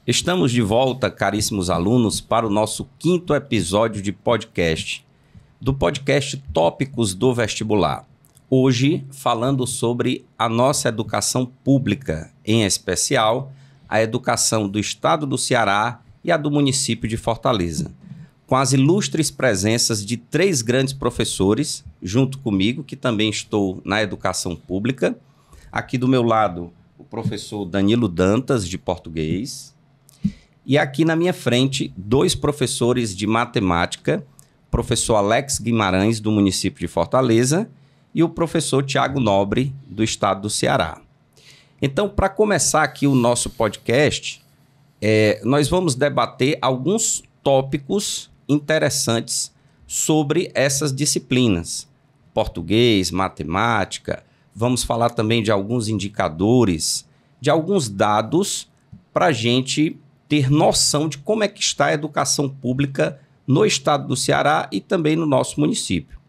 Estamos de volta, caríssimos alunos, para o nosso 5º episódio de podcast, do podcast Tópicos do Vestibular. Hoje, falando sobre a nossa educação pública, em especial, a educação do Estado do Ceará e a do município de Fortaleza, com as ilustres presenças de 3 grandes professores, junto comigo, que também estou na educação pública. Aqui do meu lado, o professor Danilo Dantas, de português. E aqui na minha frente, 2 professores de matemática, professor Alex Guimarães, do município de Fortaleza, e o professor Tiago Nobre, do estado do Ceará. Então, para começar aqui o nosso podcast, nós vamos debater alguns tópicos interessantes sobre essas disciplinas. Português, matemática, vamos falar também de alguns indicadores, de alguns dados para a gente ter noção de como é que está a educação pública no estado do Ceará e também no nosso município.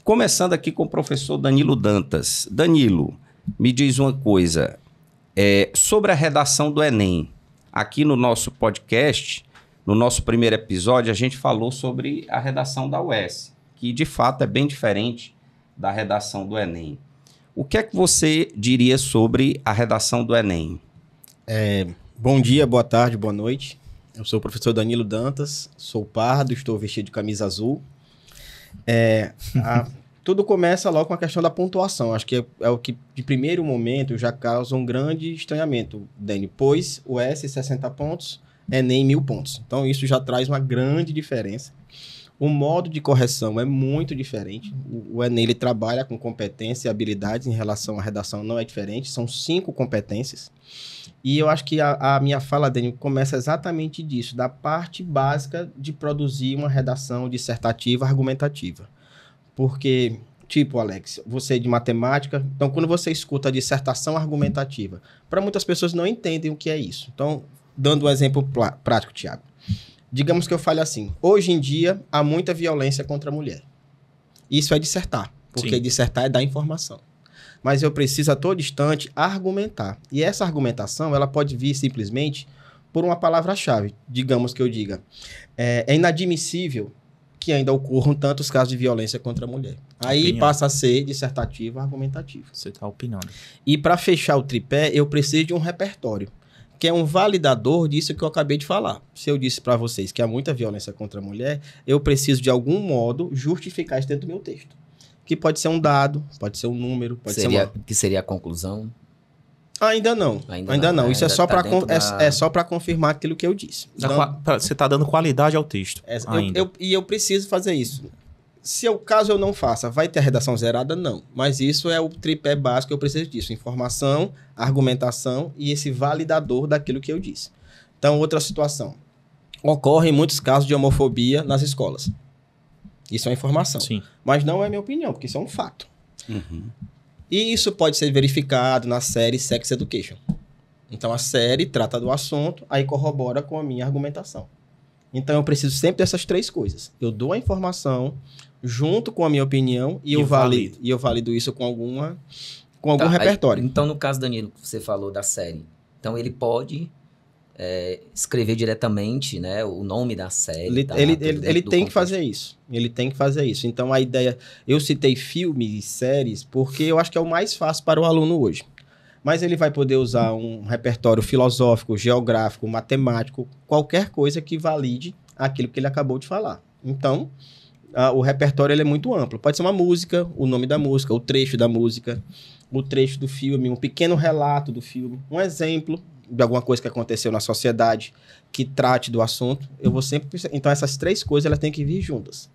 Começando aqui com o professor Danilo Dantas. Danilo, me diz uma coisa, sobre a redação do Enem. Aqui no nosso podcast, no nosso primeiro episódio, a gente falou sobre a redação da UES, que de fato é bem diferente da redação do Enem. O que é que você diria sobre a redação do Enem? Bom dia, boa tarde, boa noite. Eu sou o professor Danilo Dantas, sou pardo, estou vestido de camisa azul. Tudo começa logo com a questão da pontuação. Acho que é o que, de primeiro momento, já causa um grande estranhamento, Dani, pois o S 60 pontos, Enem 1000 pontos. Então, isso já traz uma grande diferença. O modo de correção é muito diferente. O Enem ele trabalha com competências e habilidades em relação à redação, não é diferente. São 5 competências. E eu acho que a minha fala, Dani, começa exatamente disso, da parte básica de produzir uma redação dissertativa argumentativa. Porque, tipo, Alex, você é de matemática, então quando você escuta a dissertação argumentativa, para muitas pessoas não entendem o que é isso. Então, dando um exemplo prático, Tiago. Digamos que eu fale assim, hoje em dia há muita violência contra a mulher. Isso é dissertar, porque Sim. Dissertar é dar informação. Mas eu preciso a todo instante argumentar. E essa argumentação, ela pode vir simplesmente por uma palavra-chave. Digamos que eu diga, é inadmissível que ainda ocorram tantos casos de violência contra a mulher. Aí passa a ser dissertativo, argumentativo. Você está opinando. E para fechar o tripé, eu preciso de um repertório, que é um validador disso que eu acabei de falar. Se eu disse para vocês que há muita violência contra a mulher, eu preciso de algum modo justificar isso dentro do meu texto. Que pode ser um dado, pode ser um número, pode ser uma... Que seria a conclusão? Ainda não. Ainda não. Isso é só para confirmar aquilo que eu disse. Você está dando qualidade ao texto. Eu preciso fazer isso. Caso eu não faça, vai ter a redação zerada? Não. Mas isso é o tripé básico, eu preciso disso. Informação, argumentação e esse validador daquilo que eu disse. Então, outra situação. Ocorrem muitos casos de homofobia nas escolas. Isso é informação. Sim. Mas não é minha opinião, porque isso é um fato. Uhum. E isso pode ser verificado na série Sex Education. Então, a série trata do assunto, aí corrobora com a minha argumentação. Então, eu preciso sempre dessas 3 coisas. Eu dou a informação junto com a minha opinião e eu valido isso com algum repertório. Então, no caso, Danilo, que você falou da série, então ele pode... escrever diretamente, né, o nome da série. Ele tem que fazer isso. Ele tem que fazer isso. Então, a ideia... Eu citei filmes e séries porque eu acho que é o mais fácil para o aluno hoje. Mas ele vai poder usar um repertório filosófico, geográfico, matemático, qualquer coisa que valide aquilo que ele acabou de falar. Então, o repertório ele é muito amplo. Pode ser uma música, o nome da música, o trecho da música, o trecho do filme, um pequeno relato do filme, um exemplo de alguma coisa que aconteceu na sociedade que trate do assunto, eu vou sempre... Então, essas 3 coisas, elas têm que vir juntas.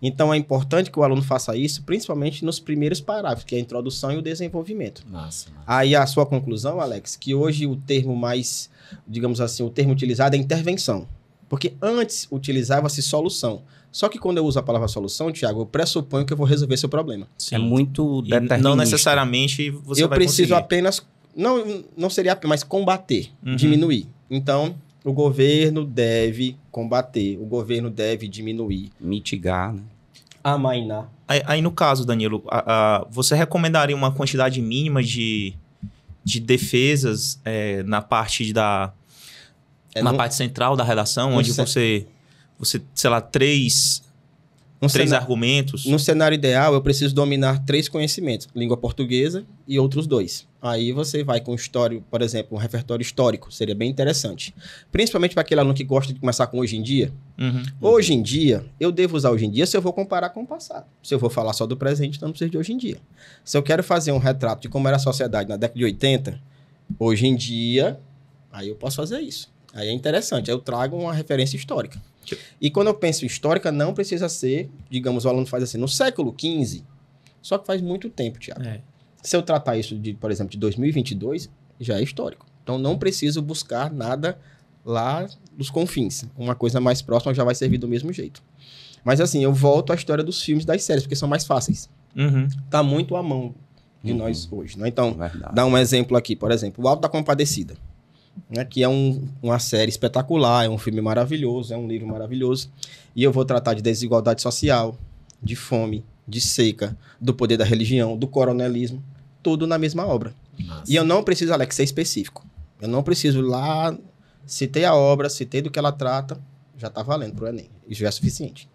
Então, é importante que o aluno faça isso, principalmente nos primeiros parágrafos, que é a introdução e o desenvolvimento. Massa. Aí, a sua conclusão, Alex, que hoje o termo mais, digamos assim, o termo utilizado é intervenção. Porque antes utilizava-se solução. Só que quando eu uso a palavra solução, Tiago, eu pressuponho que eu vou resolver seu problema. Sim. É muito determinista. Não necessariamente você vai conseguir. Eu preciso apenas... Não seria apenas combater, diminuir. Então, o governo deve combater, o governo deve diminuir. Mitigar, né? Amainar. Aí, no caso, Danilo, você recomendaria uma quantidade mínima de defesas na parte Uma parte central da redação, onde você, sei lá, três argumentos. No cenário ideal, eu preciso dominar 3 conhecimentos. Língua portuguesa e outros 2. Aí você vai com por exemplo, um repertório histórico. Seria bem interessante. Principalmente para aquele aluno que gosta de começar com hoje em dia. Hoje em dia, eu devo usar hoje em dia se eu vou comparar com o passado. Se eu vou falar só do presente, então não preciso de hoje em dia. Se eu quero fazer um retrato de como era a sociedade na década de 80, hoje em dia, aí eu posso fazer isso. Aí é interessante. Aí eu trago uma referência histórica. E quando eu penso em histórica, não precisa ser, digamos, o aluno faz assim, no século XV, só que faz muito tempo, Thiago. Se eu tratar isso, por exemplo, de 2022, já é histórico. Então, não preciso buscar nada lá dos confins. Uma coisa mais próxima já vai servir do mesmo jeito. Mas, assim, eu volto à história dos filmes e das séries, porque são mais fáceis. Tá muito à mão de nós hoje, né? Então, dá um exemplo aqui, por exemplo, O Alto da Compadecida. Né, que é uma série espetacular, é um filme maravilhoso, é um livro maravilhoso. E eu vou tratar de desigualdade social, de fome, de seca, do poder da religião, do coronelismo, tudo na mesma obra. Nossa. E eu não preciso, Alex, ser específico. Eu não preciso lá, citei a obra, citei do que ela trata, já está valendo para o Enem. Isso já é suficiente.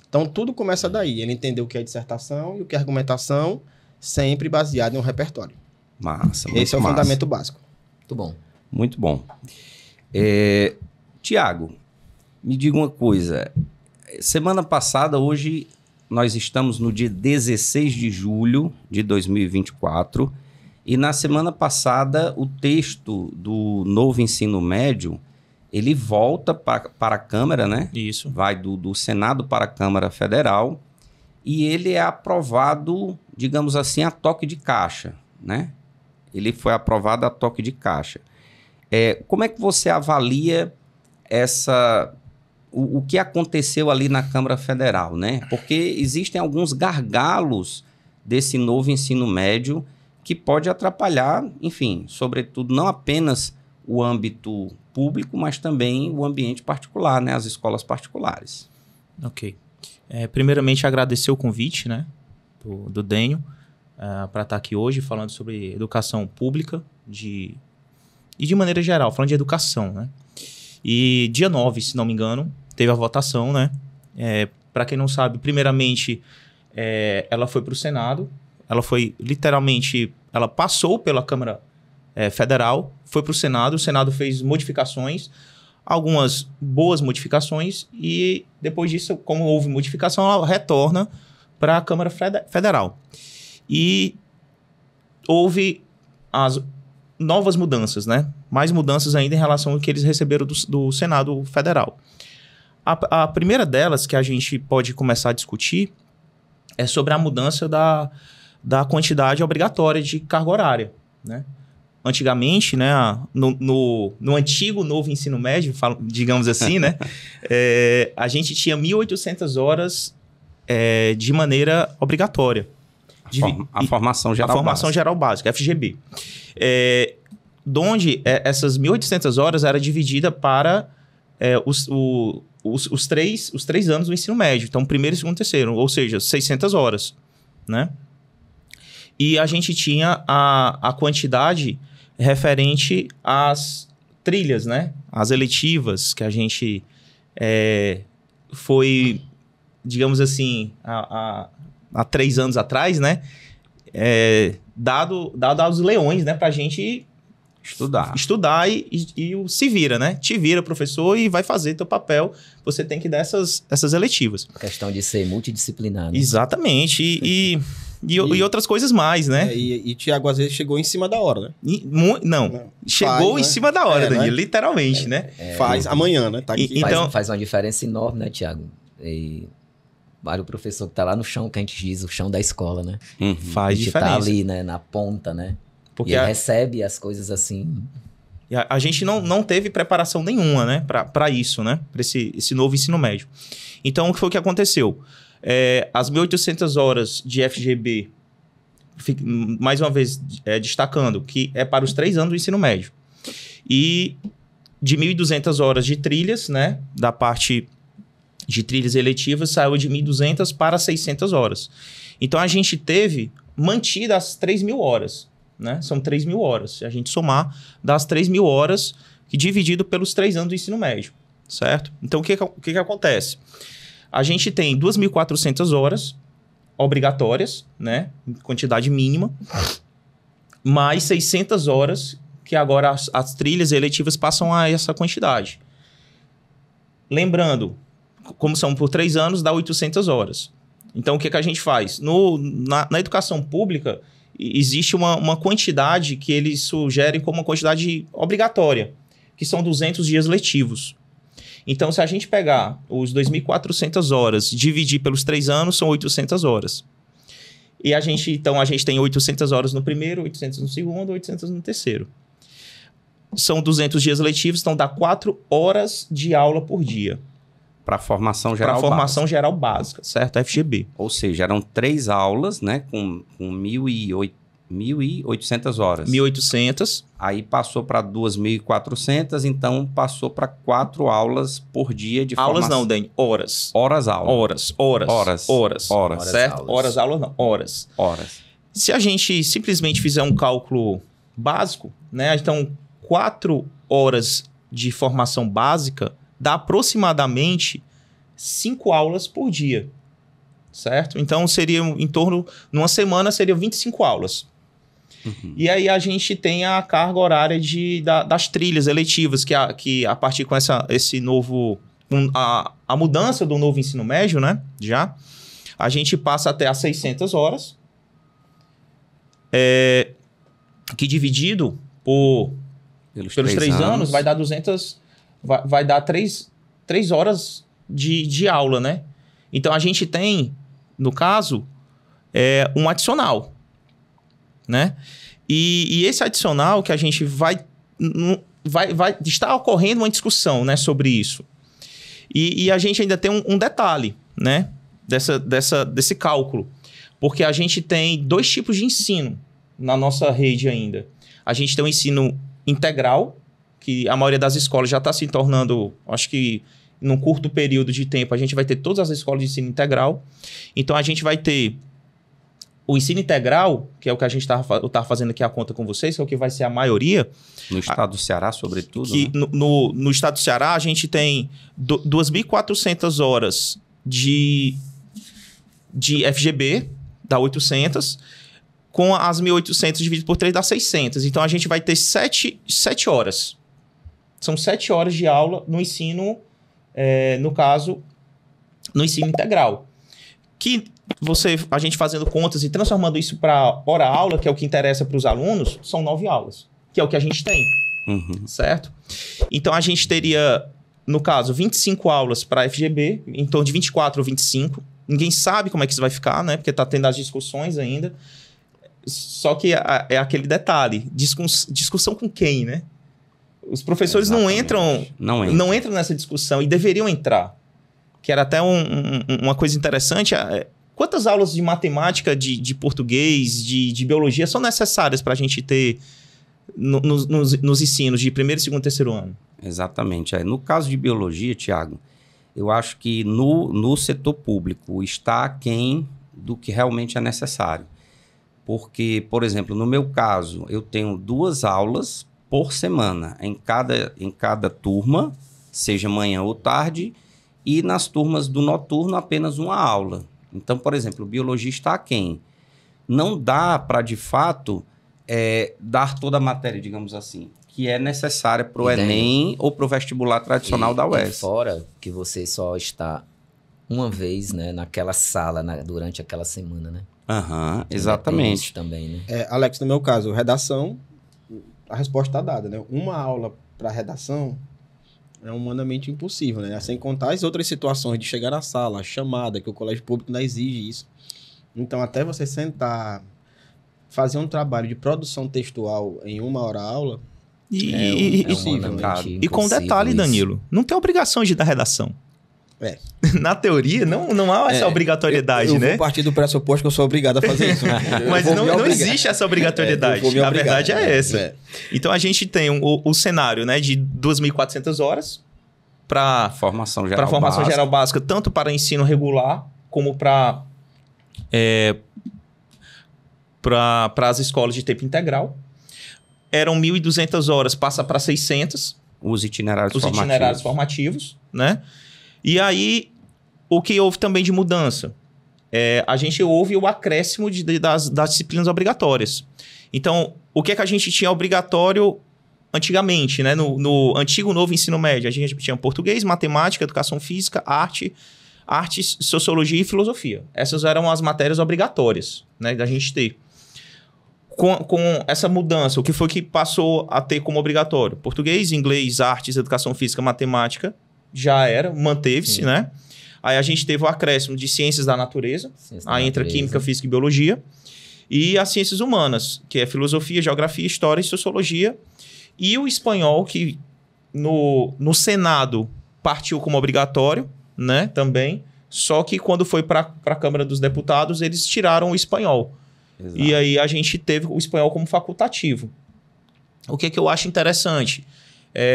Então, tudo começa daí. Ele entender o que é dissertação e o que é argumentação, sempre baseado em um repertório. Massa. Esse é o fundamento básico. Muito bom. Muito bom. Tiago, me diga uma coisa. Semana passada, hoje, nós estamos no dia 16 de julho de 2024 e na semana passada o texto do novo ensino médio, ele volta para a Câmara, né? Isso. Vai do Senado para a Câmara Federal e ele é aprovado, digamos assim, a toque de caixa, né? Ele foi aprovado a toque de caixa. Como é que você avalia o que aconteceu ali na Câmara Federal, né? Porque existem alguns gargalos desse novo ensino médio que pode atrapalhar, enfim, sobretudo não apenas o âmbito público, mas também o ambiente particular, né? As escolas particulares. Ok. Primeiramente, agradecer o convite, né? Do Dênio para estar aqui hoje falando sobre educação pública e de maneira geral, falando de educação, né? E dia 9, se não me engano, teve a votação, né? Para quem não sabe, primeiramente, ela foi para o Senado. Ela foi, literalmente, ela passou pela Câmara Federal, foi para o Senado fez modificações, algumas boas modificações, e depois disso, como houve modificação, ela retorna para a Câmara Federal. E houve as novas mudanças, né? Mais mudanças ainda em relação ao que eles receberam do Senado Federal. A primeira delas, que a gente pode começar a discutir, é sobre a mudança da quantidade obrigatória de carga horária, né? Antigamente, né, no antigo novo ensino médio, digamos assim, né, a gente tinha 1.800 horas de maneira obrigatória. A formação geral básica. A formação geral básica, FGB. Donde essas 1.800 horas era dividida para os três anos do ensino médio. Então, primeiro, segundo, terceiro. Ou seja, 600 horas, né? E a gente tinha a quantidade referente às trilhas, né? As eletivas que a gente foi, digamos assim, há 3 anos atrás, né? Dado aos leões, né? Pra gente estudar e se vira, né? Te vira, professor, e vai fazer teu papel. Você tem que dar essas eletivas. A questão de ser multidisciplinar. Né? Exatamente. E outras coisas mais, né? E Tiago, às vezes, chegou em cima da hora, né? Chegou em cima da hora, Daniel, né? literalmente, né? Faz amanhã, né? Tá aqui. Então, faz uma diferença enorme, né, Tiago? Vale o professor que tá lá no chão, que a gente diz, o chão da escola, né? Faz diferença. A gente tá ali, né, na ponta, né? Porque e ele recebe as coisas assim. E a gente não teve preparação nenhuma, né, para isso, né? Para esse novo ensino médio. Então, o que foi que aconteceu? As 1.800 horas de FGB, mais uma vez destacando, que é para os 3 anos do ensino médio. E de 1.200 horas de trilhas, né? Da parte de trilhas eletivas, saiu de 1.200 para 600 horas. Então, a gente teve mantidas as 3.000 horas, né? São 3.000 horas. Se a gente somar, das 3.000 horas dividido pelos 3 anos do ensino médio, certo? Então, o que acontece? A gente tem 2.400 horas obrigatórias, né? Em quantidade mínima, mais 600 horas que agora as trilhas eletivas passam a essa quantidade. Lembrando, como são por 3 anos, dá 800 horas. Então, o que a gente faz? Na educação pública, existe uma quantidade que eles sugerem como uma quantidade obrigatória, que são 200 dias letivos. Então, se a gente pegar os 2.400 horas e dividir pelos 3 anos, são 800 horas. E a gente tem 800 horas no primeiro, 800 no segundo, 800 no terceiro. São 200 dias letivos, então dá 4 horas de aula por dia. Para formação geral básica. Para formação geral básica, certo? FGB. Ou seja, eram 3 aulas, né? Com 1.800 horas. 1.800. Aí passou para 2.400, então passou para 4 aulas por dia de aulas formação. Não, Dani. Horas. Horas aula. Horas. Certo? Aulas. Horas aulas não. Horas. Se a gente simplesmente fizer um cálculo básico, né? Então, 4 horas de formação básica dá aproximadamente 5 aulas por dia, certo? Então, seria em torno, numa semana, seriam 25 aulas. Uhum. E aí a gente tem a carga horária das trilhas eletivas, que a partir com esse novo... A mudança do novo ensino médio, né? Já, a gente passa até as 600 horas, que dividido pelos 3 anos vai dar 200... Vai dar 3 horas de aula, né? Então, a gente tem, no caso, um adicional, né? E esse adicional que a gente vai estar ocorrendo uma discussão, né, sobre isso. E a gente ainda tem um detalhe, né, desse cálculo. Porque a gente tem 2 tipos de ensino na nossa rede ainda. A gente tem o ensino integral, que a maioria das escolas já está se tornando, acho que num curto período de tempo, a gente vai ter todas as escolas de ensino integral. Então, a gente vai ter o ensino integral, que é o que a gente estava fazendo aqui a conta com vocês, que é o que vai ser a maioria. No estado do Ceará, sobretudo. Que, né? no estado do Ceará, a gente tem 2.400 horas de FGB, dá 800, com as 1.800 dividido por 3 dá 600. Então, a gente vai ter 7 horas. São 7 horas de aula no ensino, no caso, no ensino integral. Que a gente fazendo contas e transformando isso para hora-aula, que é o que interessa para os alunos, são 9 aulas, que é o que a gente tem, certo? Então, a gente teria, no caso, 25 aulas para FGB, em torno de 24 ou 25. Ninguém sabe como é que isso vai ficar, né? Porque está tendo as discussões ainda. Só que é aquele detalhe, discussão com quem, né? Os professores não entram nessa discussão e deveriam entrar. Que era até uma coisa interessante. Quantas aulas de matemática, de português, de biologia são necessárias para a gente ter nos ensinos de primeiro, segundo e terceiro ano? Exatamente. No caso de biologia, Tiago, eu acho que no setor público está aquém do que realmente é necessário. Porque, por exemplo, no meu caso, eu tenho 2 aulas por semana em cada turma, seja manhã ou tarde, e nas turmas do noturno apenas 1 aula. Então, por exemplo, o biologia está aquém. Não dá para, de fato, dar toda a matéria, digamos assim, que é necessária para o Enem ou para o vestibular tradicional da UES. E fora que você só está uma vez, né, naquela sala durante aquela semana, né? Exatamente. Também, né? Alex, no meu caso, redação, a resposta está dada, né? Uma aula para redação é humanamente impossível, né? Sem contar as outras situações de chegar na sala, a chamada, que o colégio público não exige isso. Então, até você sentar, fazer um trabalho de produção textual em 1 hora aula, impossível. E com detalhe, Danilo, não tem obrigação de dar redação. Na teoria, não há essa obrigatoriedade, né? Eu vou partir do pressuposto que eu sou obrigado a fazer isso. Né? Mas não existe essa obrigatoriedade. A verdade é essa. Então, a gente tem o cenário, né, de 2.400 horas para formação geral básica, tanto para ensino regular, como para as escolas de tempo integral. Eram 1.200 horas, passa para 600. Os itinerários os formativos. itinerários formativos, né? E aí, o que houve também de mudança? A gente houve o acréscimo das disciplinas obrigatórias. Então, o que é que a gente tinha obrigatório antigamente, né? No antigo novo ensino médio, a gente tinha português, matemática, educação física, artes, sociologia e filosofia. Essas eram as matérias obrigatórias, né, da gente ter. Com essa mudança, o que foi que passou a ter como obrigatório? Português, inglês, artes, educação física, matemática, já era, manteve-se, né? Aí a gente teve o acréscimo de ciências da natureza, aí entra química, física e biologia, e as ciências humanas, que é filosofia, geografia, história e sociologia, e o espanhol, que no Senado partiu como obrigatório, né, também, só que quando foi para a Câmara dos Deputados, eles tiraram o espanhol. Exato. E aí a gente teve o espanhol como facultativo. O que eu acho interessante?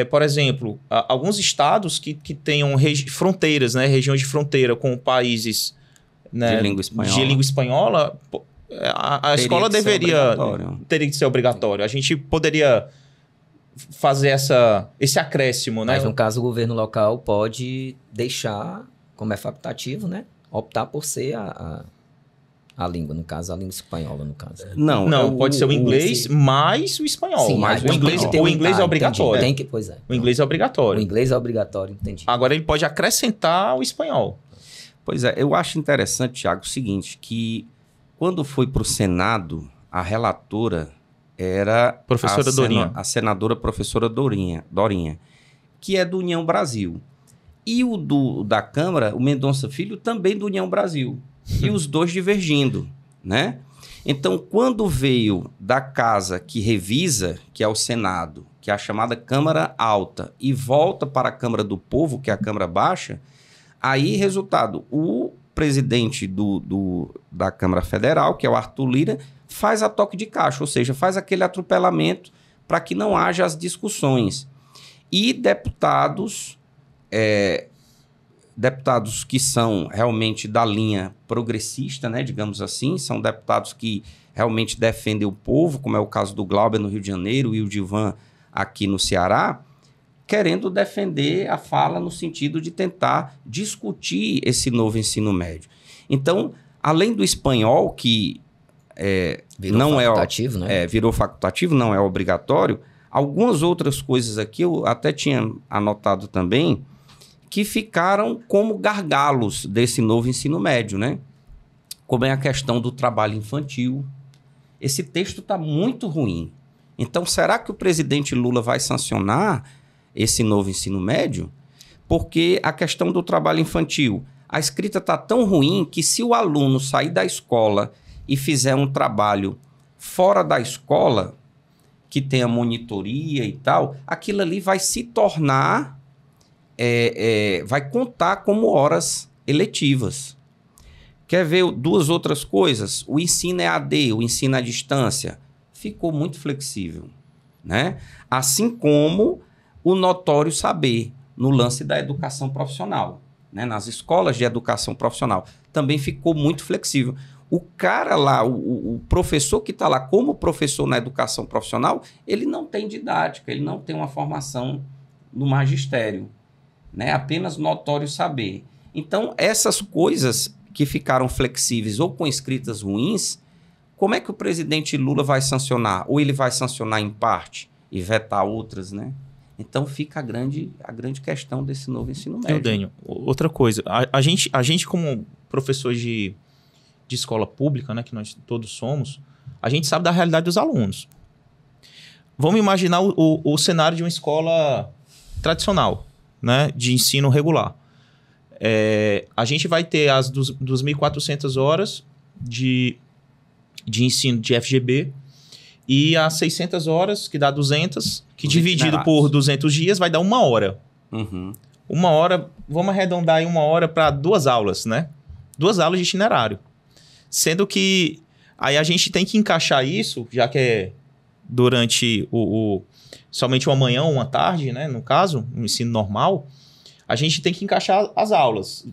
Por exemplo, alguns estados que tenham fronteiras, né, regiões de fronteira com países, né, de língua espanhola, a escola teria que ser obrigatório. A gente poderia fazer esse acréscimo, né? Mas no caso o governo local pode deixar, como é facultativo, né, optar por ser a língua, no caso, a língua espanhola, no caso. Não, pode ser o inglês mais o espanhol. Sim, mas o inglês é obrigatório. Pois é. O inglês é obrigatório. O inglês é obrigatório, entendi. Agora ele pode acrescentar o espanhol. Pois é, eu acho interessante, Thiago, o seguinte, que quando foi para o Senado, a relatora era professora Dorinha. A senadora professora Dorinha, que é do União Brasil. E o da Câmara, o Mendonça Filho, também do União Brasil. E os dois divergindo, né? Então, quando veio da casa que revisa, que é o Senado, que é a chamada Câmara Alta, e volta para a Câmara do Povo, que é a Câmara Baixa, aí, resultado, o presidente da Câmara Federal, que é o Arthur Lira, faz a toque de caixa, ou seja, faz aquele atropelamento para que não haja as discussões. E deputados que são realmente da linha progressista, né, digamos assim, são deputados que realmente defendem o povo, como é o caso do Glauber no Rio de Janeiro e o Divan aqui no Ceará, querendo defender a fala no sentido de tentar discutir esse novo ensino médio. Então, além do espanhol, que virou facultativo, né? Virou facultativo, não é obrigatório, algumas outras coisas aqui eu até tinha anotado também, que ficaram como gargalos desse novo ensino médio, né? Como é a questão do trabalho infantil. Esse texto está muito ruim. Então, será que o presidente Lula vai sancionar esse novo ensino médio? Porque a questão do trabalho infantil, a escrita está tão ruim que se o aluno sair da escola e fizer um trabalho fora da escola, que tenha monitoria e tal, aquilo ali vai se tornar... vai contar como horas eletivas. Quer ver duas outras coisas? O ensino EAD, o ensino à distância, ficou muito flexível, né? Assim como o notório saber no lance da educação profissional, né? Nas escolas de educação profissional, também ficou muito flexível. O cara lá, o professor que está lá como professor na educação profissional, ele não tem didática, ele não tem uma formação no magistério, né? Apenas notório saber. Então, essas coisas que ficaram flexíveis ou com escritas ruins, como é que o presidente Lula vai sancionar? Ou ele vai sancionar em parte e vetar outras, né? Então, fica a grande questão desse novo ensino médio. Dênio, outra coisa. A gente como professor de escola pública, né, que nós todos somos, a gente sabe da realidade dos alunos. Vamos imaginar o cenário de uma escola tradicional, né, de ensino regular. A gente vai ter as 2.400 horas de ensino de FGB e as 600 horas, que dá 200, que dividido por 200 dias vai dar 1 hora. Uhum. 1 hora, vamos arredondar aí 1 hora para 2 aulas, né? 2 aulas de itinerário. Sendo que aí a gente tem que encaixar isso, já que é durante somente uma manhã ou uma tarde, né? No caso, um ensino normal, a gente tem que encaixar as aulas.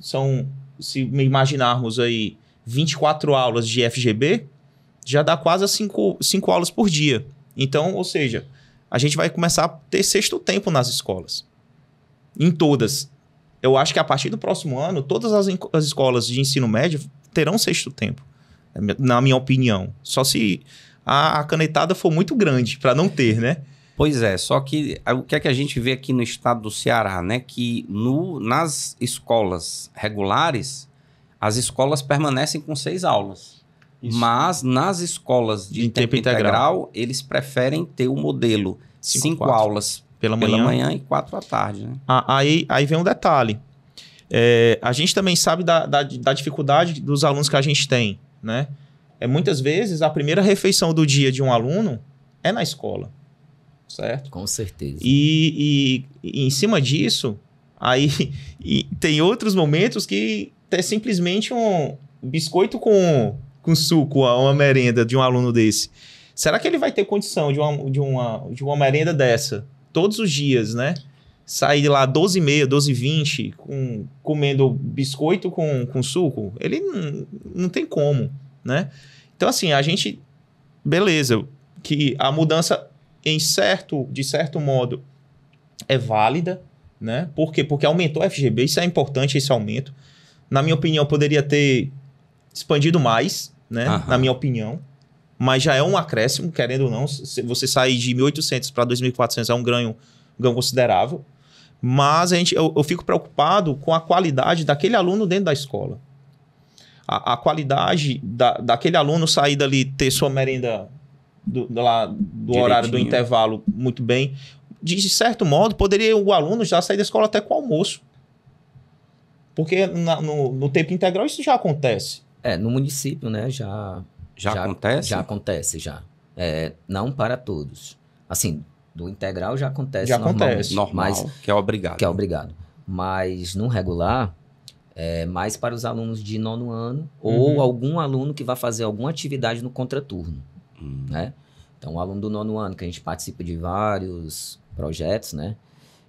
Se imaginarmos aí 24 aulas de FGB, já dá quase 5 aulas por dia. Então, ou seja, a gente vai começar a ter sexto tempo nas escolas. Em todas. Eu acho que a partir do próximo ano, todas as escolas de ensino médio terão sexto tempo, na minha opinião. Só se a canetada for muito grande para não ter, né? Pois é, só que o que é que a gente vê aqui no estado do Ceará, né? Que nas escolas regulares, as escolas permanecem com 6 aulas. Isso. Mas nas escolas de tempo integral, eles preferem ter o modelo 5 aulas pela manhã e 4 à tarde, né? Aí vem um detalhe. A gente também sabe da dificuldade dos alunos que a gente tem, né? Muitas vezes, a primeira refeição do dia de um aluno é na escola, certo? Com certeza. E em cima disso, aí tem outros momentos que é simplesmente um biscoito com suco, uma merenda de um aluno desse. Será que ele vai ter condição de uma merenda dessa todos os dias, né? Sair lá 12h30, 12h20, comendo biscoito com suco? Ele não tem como, né? Então, assim, a gente... Beleza, que a mudança de certo modo é válida, né? Por quê? Porque aumentou o FGB, isso é importante, esse aumento. Na minha opinião, poderia ter expandido mais, né? Na minha opinião. Mas já é um acréscimo, querendo ou não. Se você sair de 1.800 para 2.400 é um ganho considerável. Mas eu fico preocupado com a qualidade daquele aluno dentro da escola. A qualidade daquele aluno sair dali, ter sua merenda do horário do intervalo muito bem. De certo modo, poderia o aluno já sair da escola até com almoço. Porque no tempo integral isso já acontece. No município, né, já acontece? Já acontece, já. Não para todos. Assim, do integral já acontece normal, mas, que é obrigado. Que é obrigado. Mas no regular, mais para os alunos de 9º ano ou algum aluno que vai fazer alguma atividade no contraturno, né? Então, o aluno do 9º ano, que a gente participa de vários projetos, né?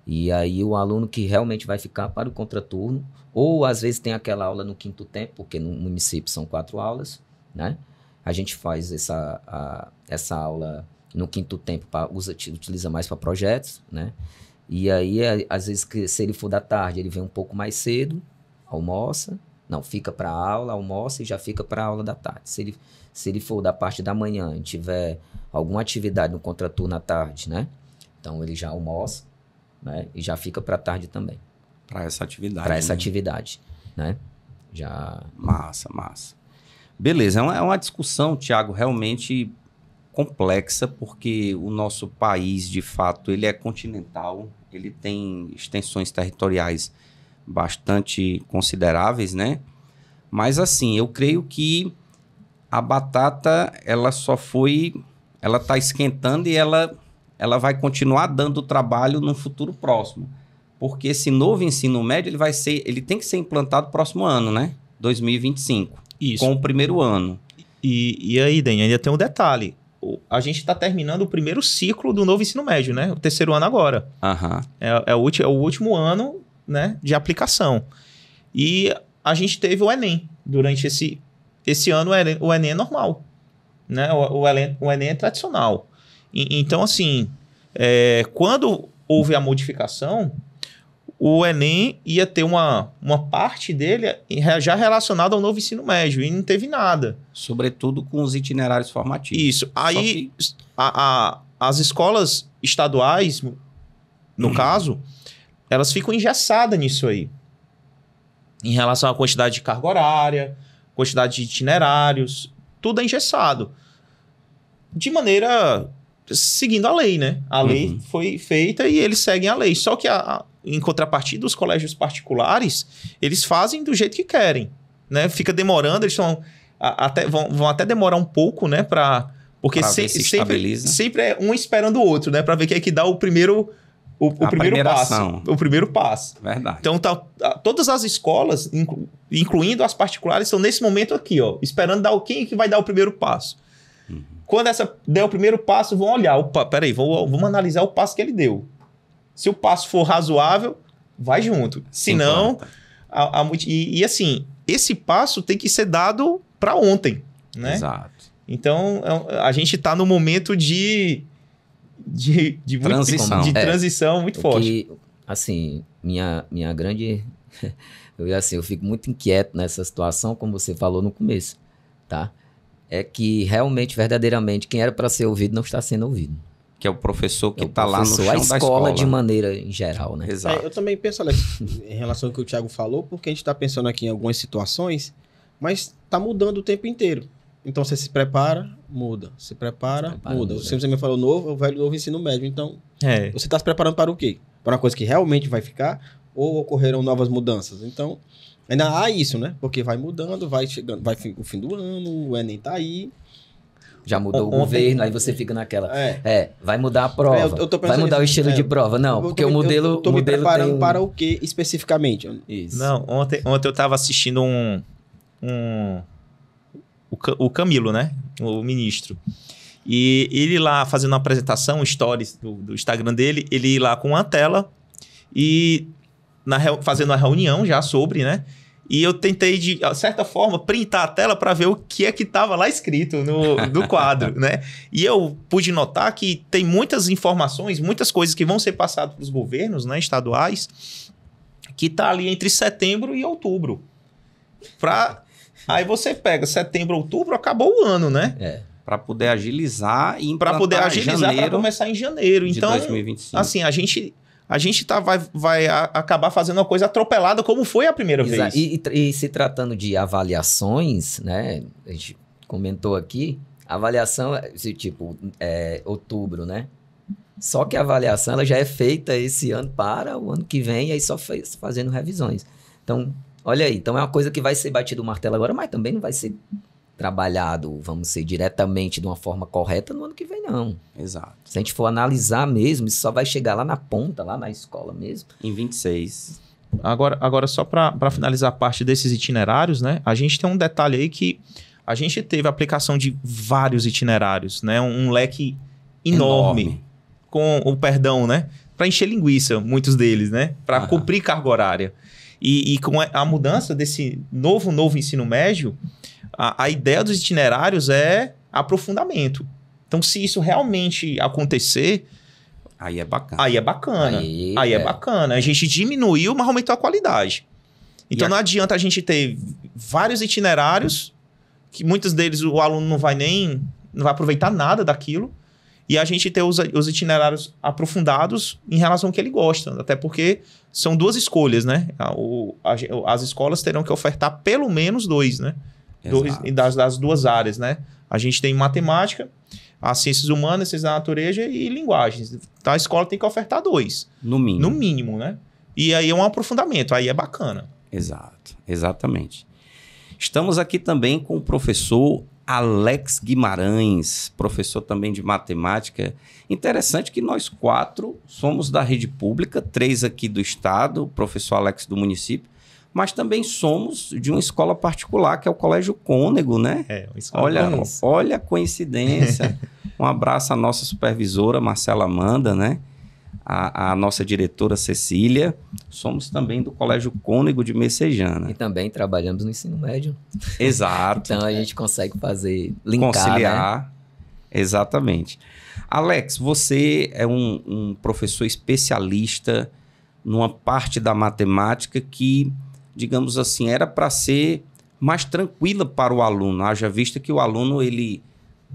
E aí o aluno que realmente vai ficar para o contraturno, ou às vezes tem aquela aula no 5º tempo, porque no município são 4 aulas, né? A gente faz essa aula no 5º tempo, utiliza mais para projetos, né? E aí, às vezes, se ele for da tarde, ele vem um pouco mais cedo, almoça, fica para a aula, almoça e já fica para a aula da tarde. Se ele for da parte da manhã e tiver alguma atividade no contraturno à tarde, né? Então, ele já almoça, né? E já fica para a tarde também. Para essa atividade. Para essa atividade, né? Já... Massa. Beleza, é uma discussão, Thiago, realmente complexa, porque o nosso país, de fato, ele é continental, ele tem extensões territoriais bastante consideráveis, né? Mas, assim, eu creio que a batata, ela está esquentando e ela vai continuar dando trabalho no futuro próximo. Porque esse novo ensino médio, ele tem que ser implantado próximo ano, né? 2025. Isso. Com o primeiro ano. E aí, Dani, ainda tem um detalhe. A gente está terminando o primeiro ciclo do novo ensino médio, né? O 3º ano agora. É o último ano, né, de aplicação. E a gente teve o Enem. Durante esse ano, o Enem é normal. Né? O Enem é tradicional. Então, assim, quando houve a modificação, o Enem ia ter uma parte dele já relacionada ao novo ensino médio, e não teve nada. Sobretudo com os itinerários formativos. Isso. Aí, as escolas estaduais, no caso, elas ficam engessadas nisso aí. Em relação à quantidade de carga horária, quantidade de itinerários, tudo é engessado. De maneira... seguindo a lei, né? A lei foi feita e eles seguem a lei. Só que, em contrapartida, os colégios particulares, eles fazem do jeito que querem, né? Fica demorando, eles vão até demorar um pouco, né? Porque sempre é um esperando o outro, né? Para ver quem é que dá o primeiro passo. Ação. O primeiro passo. Verdade. Então, todas as escolas, incluindo as particulares, estão nesse momento aqui, ó, esperando quem é que vai dar o primeiro passo. Quando essa der o primeiro passo, vão olhar. Peraí, vamos analisar o passo que ele deu. Se o passo for razoável, vai junto. Se não... E assim, esse passo tem que ser dado para ontem, né? Exato. Então, a gente está no momento de Transição. de transição muito forte. Que, assim, minha grande... eu fico muito inquieto nessa situação, como você falou no começo, tá? É que realmente, verdadeiramente, quem era para ser ouvido não está sendo ouvido. Que é o professor que É o está lá no chão professor, da a escola. escola de maneira em geral, né? Exato. Eu também penso, Alex, em relação ao que o Thiago falou, porque a gente está pensando aqui em algumas situações, mas está mudando o tempo inteiro. Então você se prepara, muda. Se prepara, muda. Você me falou novo, o velho novo ensino médio. Então, você está se preparando para o quê? Para uma coisa que realmente vai ficar ou ocorreram novas mudanças? Então, ainda há isso, né? Porque vai mudando, vai chegando, vai o fim do ano, o Enem tá aí. Já mudou o governo, aí você fica naquela... vai mudar a prova, eu tô vai mudar o estilo de prova. Não, porque o modelo... Eu tô me preparando para o quê especificamente? Isso. Não, ontem eu estava assistindo o Camilo, né? O ministro. E ele lá fazendo uma apresentação, stories do Instagram dele, ele lá com uma tela e fazendo uma reunião já sobre, né? E eu tentei, de certa forma, printar a tela para ver o que é que estava lá escrito no quadro, né? E eu pude notar que tem muitas informações, muitas coisas que vão ser passadas para os governos, né, estaduais, que tá ali entre setembro e outubro. Aí você pega setembro, outubro, acabou o ano, né? Para poder agilizar e para poder agilizar, para começar em janeiro. De então, 2025. assim, a gente vai acabar fazendo uma coisa atropelada como foi a primeira vez. E se tratando de avaliações, né? A gente comentou aqui, avaliação, tipo, outubro, né? Só que a avaliação ela já é feita esse ano para o ano que vem, e aí só fazendo revisões. Então, olha aí, então é uma coisa que vai ser batido o martelo agora, mas também não vai ser trabalhado, vamos dizer, diretamente de uma forma correta no ano que vem, não. Exato. Se a gente for analisar mesmo, isso só vai chegar lá na ponta, lá na escola mesmo. Em 26. Agora só para finalizar a parte desses itinerários, né? A gente tem um detalhe aí que a gente teve a aplicação de vários itinerários, né? Um leque enorme. Com o perdão, né? Para encher linguiça, muitos deles, né? Para cumprir carga horária. E com a mudança desse novo ensino médio, a ideia dos itinerários é aprofundamento. Então, se isso realmente acontecer... Aí é bacana. Aí é bacana. A gente diminuiu, mas aumentou a qualidade. Então, não adianta a gente ter vários itinerários, que muitos deles o aluno não vai aproveitar nada daquilo, e a gente ter os itinerários aprofundados em relação ao que ele gosta. Até porque são duas escolhas, né? As escolas terão que ofertar pelo menos 2, né? Das duas áreas, né? A gente tem matemática, as ciências humanas, ciências da natureza e linguagens. Então, a escola tem que ofertar 2. No mínimo. No mínimo, né? E aí é um aprofundamento, aí é bacana. Exato, exatamente. Estamos aqui também com o professor Alex Guimarães, professor também de matemática. Interessante que nós 4 somos da rede pública, 3 aqui do estado, o professor Alex do município, mas também somos de uma escola particular, que é o Colégio Cônego, né? Uma escola olha a coincidência. Um abraço à nossa supervisora, Marcela Amanda, né? A nossa diretora, Cecília. Somos também do Colégio Cônego de Messejana. E também trabalhamos no ensino médio. Exato. Então, a gente consegue linkar, conciliar. Né? Exatamente. Alex, você é um professor especialista numa parte da matemática que, digamos assim, era para ser mais tranquila para o aluno. Haja vista que o aluno ele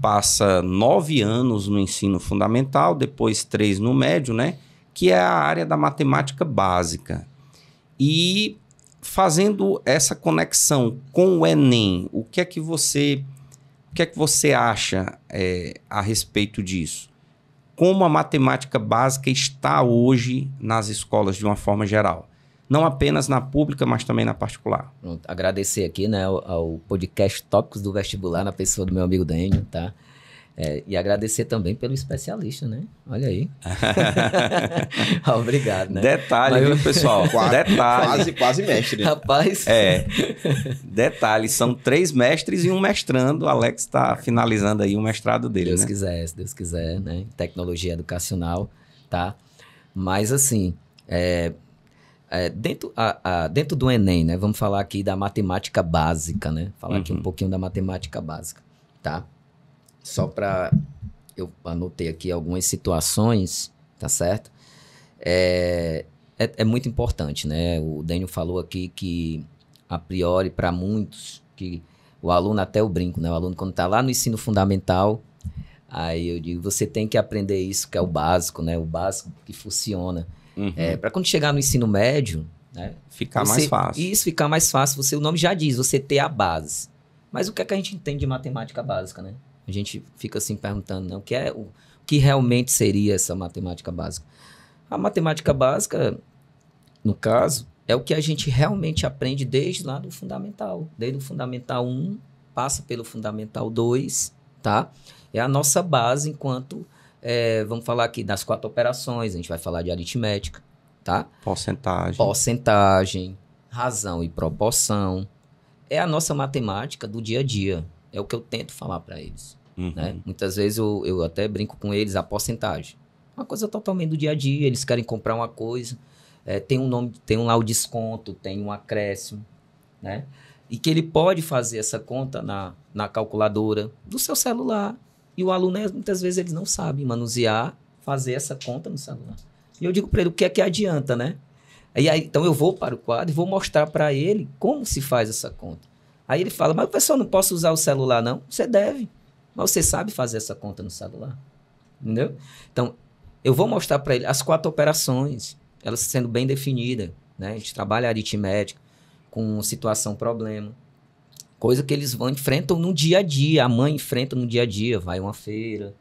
passa 9 anos no ensino fundamental, depois 3 no médio, né? Que é a área da matemática básica. E fazendo essa conexão com o Enem, o que é que você acha a respeito disso? Como a matemática básica está hoje nas escolas de uma forma geral? Não apenas na pública, mas também na particular. Pronto, agradecer aqui, né, ao podcast Tópicos do Vestibular, na pessoa do meu amigo Dênio, tá? E agradecer também pelo especialista, né? Olha aí. Obrigado, né? Detalhe, viu, pessoal? Detalhe. Quase mestre. Rapaz. Detalhe, são 3 mestres e um mestrando. O Alex está finalizando aí o mestrado dele, Se Deus quiser, né? Tecnologia educacional, tá? Mas, assim, dentro do Enem, né? Vamos falar aqui da matemática básica, né? Falar aqui um pouquinho da matemática básica, tá? Só para eu anotei aqui algumas situações, tá certo? É muito importante, né? O Dênio falou aqui que, a priori, para muitos, que o aluno, até eu brinco, né? O aluno, quando está lá no ensino fundamental, aí eu digo, você tem que aprender isso, que é o básico, né? O básico que funciona. Para quando chegar no ensino médio, né? Ficar mais fácil. Isso, ficar mais fácil. O nome já diz, você ter a base. Mas o que é que a gente entende de matemática básica, né? A gente fica assim perguntando, né? O que realmente seria essa matemática básica? A matemática básica, no caso, é o que a gente realmente aprende desde lá do fundamental. Desde o fundamental 1, passa pelo fundamental 2, tá? É a nossa base enquanto, vamos falar aqui das 4 operações, a gente vai falar de aritmética, tá? Porcentagem, razão e proporção. É a nossa matemática do dia a dia. É o que eu tento falar para eles. Né? Muitas vezes eu até brinco com eles a porcentagem. Uma coisa totalmente do dia a dia. Eles querem comprar uma coisa, tem um nome, tem lá o desconto, tem um acréscimo, né? E que ele pode fazer essa conta na calculadora do seu celular. E o aluno, muitas vezes, eles não sabem manusear, fazer essa conta no celular. E eu digo para ele, o que é que adianta, né? Então eu vou para o quadro e vou mostrar para ele como se faz essa conta. Aí ele fala, mas professor, não posso usar o celular não? Você deve, mas você sabe fazer essa conta no celular. Entendeu? Então, eu vou mostrar para ele as 4 operações, elas sendo bem definidas, né? A gente trabalha aritmética com situação, problema. Coisa que eles enfrentam no dia a dia. A mãe enfrenta no dia a dia, vai a uma feira.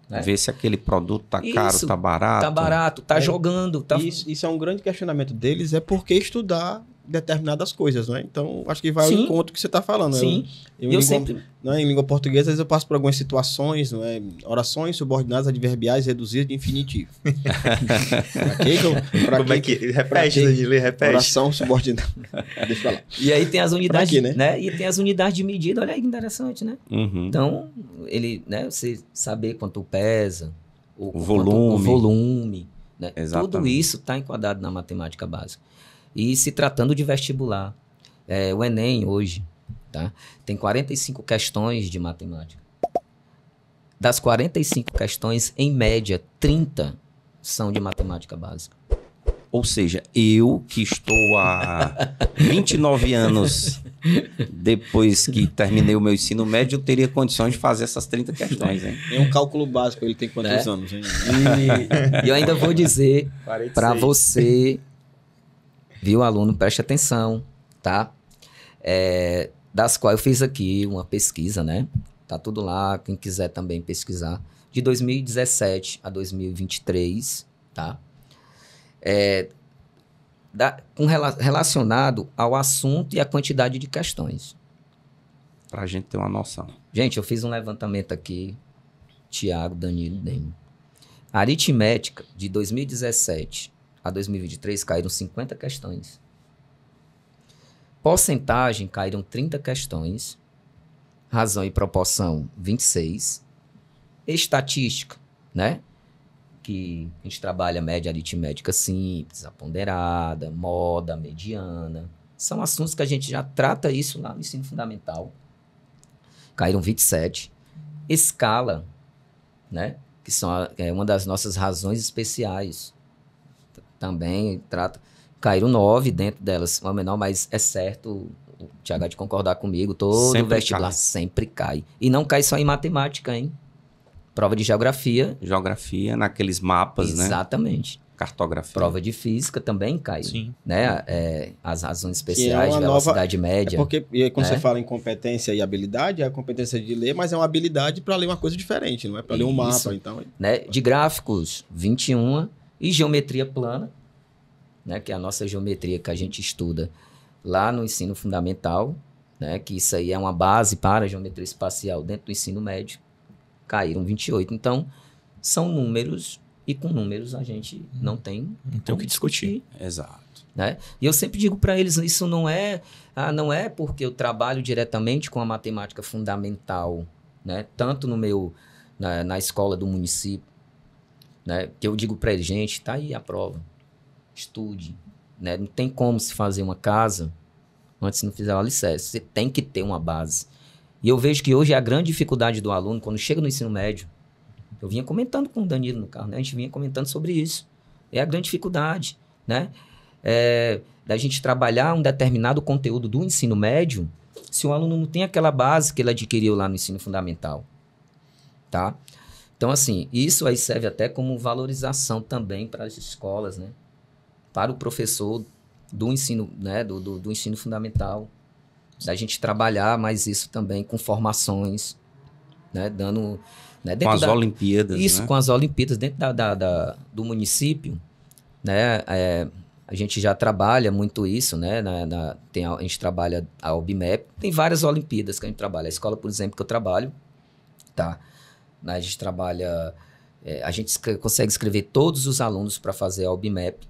Né? Ver se aquele produto tá caro, tá barato. Tá barato, tá jogando. Tá... Isso é um grande questionamento deles, é por que estudar determinadas coisas, né? Então, acho que vai ao encontro que você está falando. Sim, em língua portuguesa, às vezes eu passo por algumas situações, não é? Orações subordinadas adverbiais reduzidas de infinitivo. Repete, Danilo, repete. Oração subordinada. Deixa eu falar. E aí tem as unidades, né? E tem as unidades de medida, olha aí que interessante, né? Então, você saber quanto pesa, o volume, né? Tudo isso está enquadrado na matemática básica. E se tratando de vestibular, o Enem hoje, tá? Tem 45 questões de matemática. Das 45 questões, em média, 30 são de matemática básica. Ou seja, eu que estou há 29 anos depois que terminei o meu ensino médio, eu teria condições de fazer essas 30 questões. Hein? Em um cálculo básico, ele tem quantos anos? Hein? E eu ainda vou dizer para você... Viu, aluno? Preste atenção, tá? Das quais eu fiz aqui uma pesquisa, né? Tá tudo lá, quem quiser também pesquisar. De 2017 a 2023, tá? Relacionado ao assunto e à quantidade de questões. Pra gente ter uma noção. Gente, eu fiz um levantamento aqui. Tiago, Danilo, Dênio. Aritmética, de 2017 a 2023, caíram 50 questões. Porcentagem, caíram 30 questões. Razão e proporção, 26. Estatística, né? Que a gente trabalha média aritmética simples, a ponderada, moda, mediana. São assuntos que a gente já trata isso lá no ensino fundamental. Caíram 27. Escala, né? Que é uma das nossas razões especiais. Também trata. Caíram 9 dentro delas, uma menor, mas é certo, o Tiago há de concordar comigo, todo vestibular sempre cai. E não cai só em matemática, hein? Prova de geografia. Geografia, naqueles mapas, né? Exatamente. Cartografia. Prova de física também cai. Sim. Né? As razões especiais de velocidade média. Porque quando você fala em competência e habilidade, é a competência de ler, mas é uma habilidade para ler uma coisa diferente, não é para ler um mapa. Então... Né? De gráficos, 21. E geometria plana, né, que é a nossa geometria que a gente estuda lá no ensino fundamental, né, que isso aí é uma base para a geometria espacial dentro do ensino médio, caíram 28. Então, são números, e com números a gente não tem o que discutir. Exato. Né? E eu sempre digo para eles, isso não é porque eu trabalho diretamente com a matemática fundamental, né, tanto na escola do município, né? Que eu digo para ele, gente, tá aí a prova, estude, né? Não tem como se fazer uma casa antes de não fizer o alicerce, você tem que ter uma base. E eu vejo que hoje é a grande dificuldade do aluno, quando chega no ensino médio, Eu vinha comentando com o Danilo no carro, né? A gente vinha comentando sobre isso. É a grande dificuldade, né? Da gente trabalhar um determinado conteúdo do ensino médio se o aluno não tem aquela base que ele adquiriu lá no ensino fundamental, tá? Então, assim, isso aí serve até como valorização também para as escolas, né? Para o professor do ensino, né? do ensino fundamental, da gente trabalhar mais isso também com formações, né? Dando... Né? Com as Olimpíadas, isso, né? com as Olimpíadas dentro do município, né? A gente já trabalha muito isso, né? A gente trabalha a OBMEP, tem várias Olimpíadas que a gente trabalha. A escola, por exemplo, que eu trabalho, tá? A gente trabalha... a gente consegue escrever todos os alunos para fazer a OBMEP,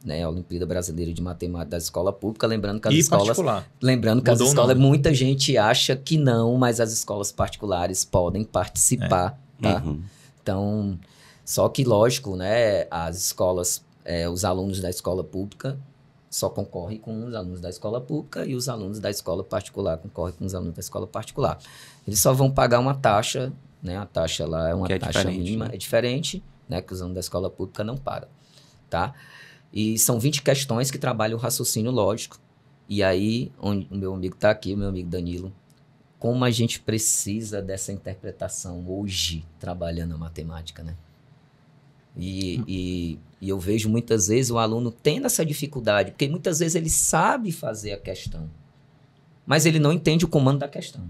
né? A Olimpíada Brasileira de Matemática da Escola Pública, lembrando que as escolas... muita gente acha que não, mas as escolas particulares podem participar, tá? Uhum. Então, só que, lógico, né? As escolas... os alunos da escola pública só concorrem com os alunos da escola pública e os alunos da escola particular concorrem com os alunos da escola particular. Eles só vão pagar uma taxa, né? A taxa lá é uma taxa mínima, né? é diferente, né? Que os alunos da escola pública não pagam, tá? E são 20 questões que trabalham o raciocínio lógico. E aí, onde o meu amigo está aqui, o meu amigo Danilo, como a gente precisa dessa interpretação hoje trabalhando a matemática, né? E eu vejo muitas vezes o aluno tendo essa dificuldade, porque muitas vezes ele sabe fazer a questão, mas ele não entende o comando da questão.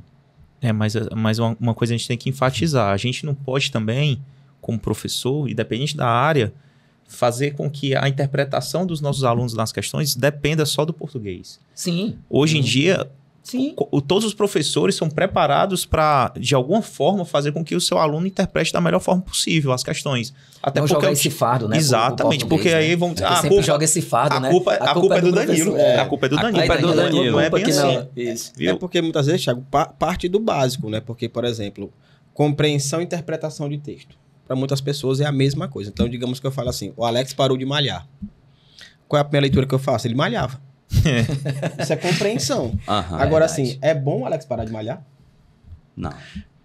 Mas uma coisa a gente tem que enfatizar. A gente não pode também, como professor, independente da área, fazer com que a interpretação dos nossos alunos nas questões dependa só do português. Sim. Hoje em dia... Sim. Todos os professores são preparados para, de alguma forma, fazer com que o seu aluno interprete da melhor forma possível as questões. Até não porque jogar esse fardo, né? Exatamente, porque aí né? vamos dizer... A culpa joga esse fardo, né? A culpa é do Danilo. A culpa é do Danilo. A culpa é do Danilo. Não é bem assim. Isso. Viu? É porque muitas vezes, Thiago, parte do básico, né? Porque, por exemplo, compreensão e interpretação de texto. Para muitas pessoas é a mesma coisa. Então, digamos que eu falo assim, o Alex parou de malhar. Qual é a primeira leitura que eu faço? Ele malhava. Isso é compreensão. Agora, assim, é bom o Alex parar de malhar? Não.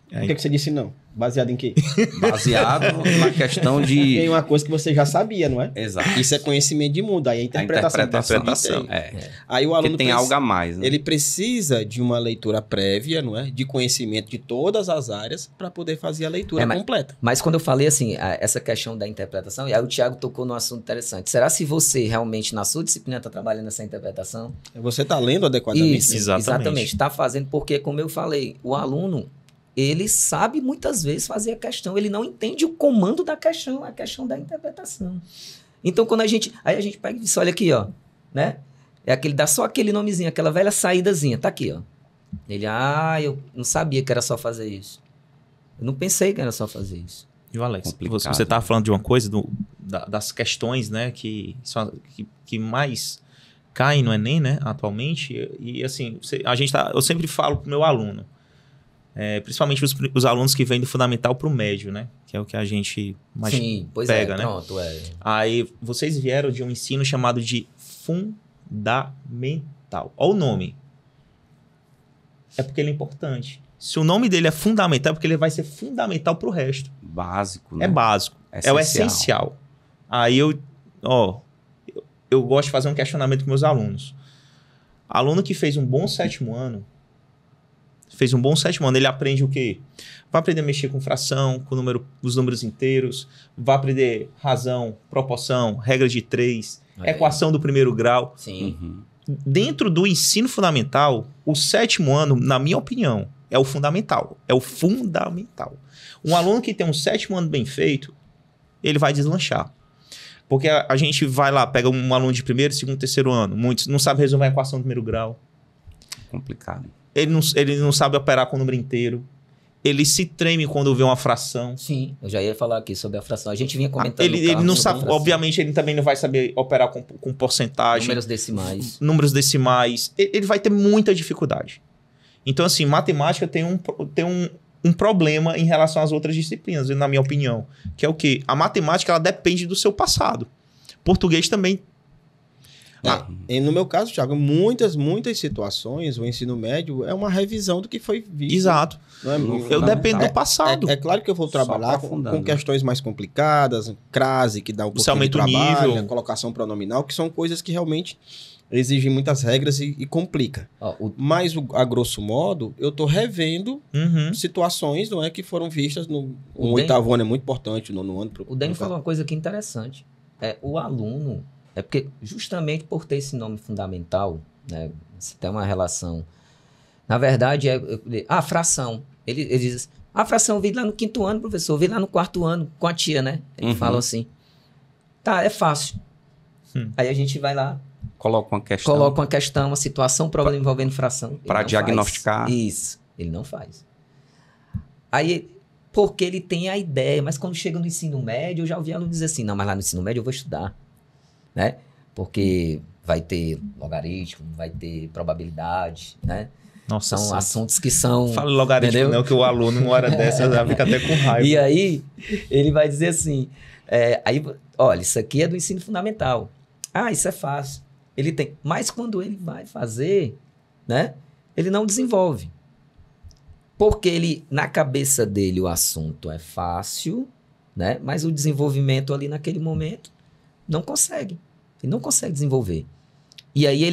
Por que você disse não? Baseado em quê? Baseado na questão de... Tem uma coisa que você já sabia, não é? Exato. Isso é conhecimento de mundo. Aí a interpretação. Aí o aluno tem algo a mais, né? Ele precisa de uma leitura prévia, não é? De conhecimento de todas as áreas para poder fazer a leitura completa. Mas quando eu falei assim, essa questão da interpretação, e aí o Thiago tocou num assunto interessante. Será se você realmente, na sua disciplina, está trabalhando essa interpretação? Você está lendo adequadamente? Isso, exatamente. Está fazendo porque, como eu falei, o aluno... ele sabe muitas vezes fazer a questão, ele não entende o comando da questão, a questão da interpretação. Então, quando a gente pega e diz, olha aqui, ó, né? Dá só aquele nomezinho, aquela velha saídazinha, tá aqui, ó. Ele, eu não sabia que era só fazer isso. Eu não pensei que era só fazer isso. E o Alex, você estava falando de uma coisa, das questões, né, que mais caem no Enem, né, atualmente, e assim, eu sempre falo pro meu aluno, principalmente os alunos que vêm do fundamental para o médio, né? Que é o que a gente mais pega, né? Pronto, Aí, vocês vieram de um ensino chamado de fundamental. Olha o nome. É porque ele é importante. Se o nome dele é fundamental, é porque ele vai ser fundamental para o resto. Básico, né? É básico. É o essencial. Aí eu gosto de fazer um questionamento com meus alunos. Aluno que fez um bom sétimo ano, ele aprende o quê? Vai aprender a mexer com fração, com os números inteiros, vai aprender razão, proporção, regra de 3, equação do primeiro grau. Sim. Uhum. Dentro do ensino fundamental, o sétimo ano, na minha opinião, é o fundamental. É o fundamental. Um aluno que tem um sétimo ano bem feito, ele vai deslanchar. Porque a gente vai lá, pega um aluno de primeiro, segundo, terceiro ano, muitos não sabem resolver a equação do primeiro grau. Complicado. Ele não sabe operar com o número inteiro. Ele se treme quando vê uma fração. Sim, eu já ia falar aqui sobre a fração. A gente vinha comentando. Ele não sabe, obviamente, ele também não vai saber operar com porcentagem. Números decimais. Ele vai ter muita dificuldade. Então, assim, matemática tem um problema em relação às outras disciplinas, na minha opinião. Que é o quê? A matemática, ela depende do seu passado. Português também. E no meu caso, Thiago, muitas situações, o ensino médio é uma revisão do que foi visto. Exato. Não é? Eu dependo do passado. É claro que eu vou trabalhar com questões mais complicadas, crase, que dá um pouquinho de trabalho, nível. Colocação pronominal, que são coisas que realmente exigem muitas regras e complica. Mas, a grosso modo, eu estou revendo situações, não é, que foram vistas no oitavo ano, é muito importante, no nono ano. O Dani falou uma coisa aqui interessante. O aluno, porque justamente por ter esse nome fundamental, né, você tem uma relação. Na verdade, a fração. Ele diz, a fração eu vi lá no 5º ano, professor, eu vi lá no 4º ano, com a tia, né? Ele fala assim, tá, é fácil. Aí a gente vai lá, coloca uma questão, uma situação, problema envolvendo fração. Para diagnosticar. Faz. Isso, ele não faz. Aí, porque ele tem a ideia, mas quando chega no ensino médio, eu já ouvi aluno dizer assim, não, mas lá no ensino médio eu vou estudar, né? Porque vai ter logaritmo, vai ter probabilidade, né? Nossa, são assuntos que são... Fala logaritmo, entendeu? Não, que o aluno, uma hora dessa, já fica até com raiva. E aí, ele vai dizer assim, olha, isso aqui é do ensino fundamental. Ah, isso é fácil. Ele tem. Mas quando ele vai fazer, né, ele não desenvolve. Porque na cabeça dele, o assunto é fácil, né, mas o desenvolvimento ali naquele momento não consegue. Ele não consegue desenvolver. E aí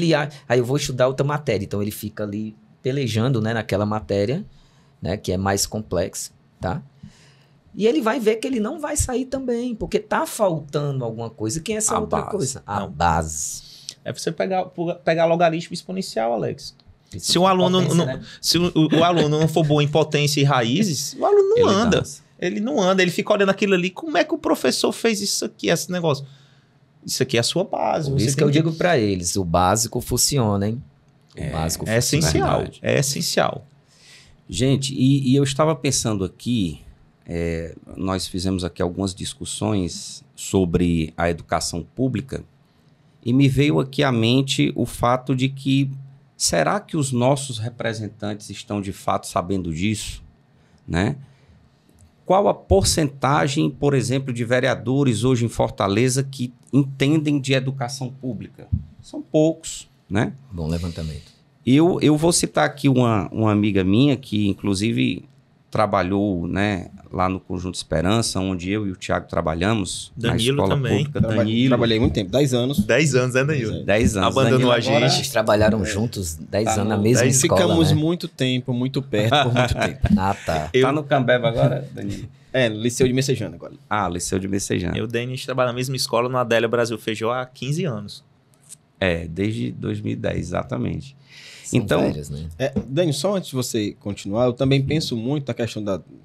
eu vou estudar outra matéria. Então ele fica ali pelejando, né, naquela matéria, né, que é mais complexa, tá? E ele vai ver que ele não vai sair também, porque tá faltando alguma coisa. Quem é essa outra coisa? A base. É você pegar logaritmo exponencial, Alex. Se o aluno o aluno não for bom em potência e raízes, o aluno não anda. Ele não anda, ele fica olhando aquilo ali. Como é que o professor fez isso aqui, esse negócio? Isso aqui é a sua base. Por isso que eu digo para eles, o básico funciona, hein? O básico funciona. Essencial. É essencial. Gente, e eu estava pensando aqui, nós fizemos aqui algumas discussões sobre a educação pública e me veio aqui à mente o fato de que será que os nossos representantes estão de fato sabendo disso, né? Qual a porcentagem, por exemplo, de vereadores hoje em Fortaleza que entendem de educação pública? São poucos, né? Bom levantamento. Eu vou citar aqui uma amiga minha que, inclusive, trabalhou, né, lá no Conjunto Esperança, onde eu e o Thiago trabalhamos. Danilo na escola também. Pública. Danilo. Trabalhei muito tempo, 10 anos. 10 anos, né, Danilo? 10 anos. Abandonou a gente. Vocês trabalharam juntos 10 anos na mesma escola, ficamos né? muito tempo, muito perto, por muito tempo. Ah, tá. Tá no Cambeba agora, Danilo? No Liceu de Messejana agora. Ah, Liceu de Messejana. Eu e o Dani, a gente trabalha na mesma escola, no Adélia Brasil Feijó, há 15 anos. Desde 2010, exatamente. São então, velhos, né? Dani, só antes de você continuar, eu também penso muito na questão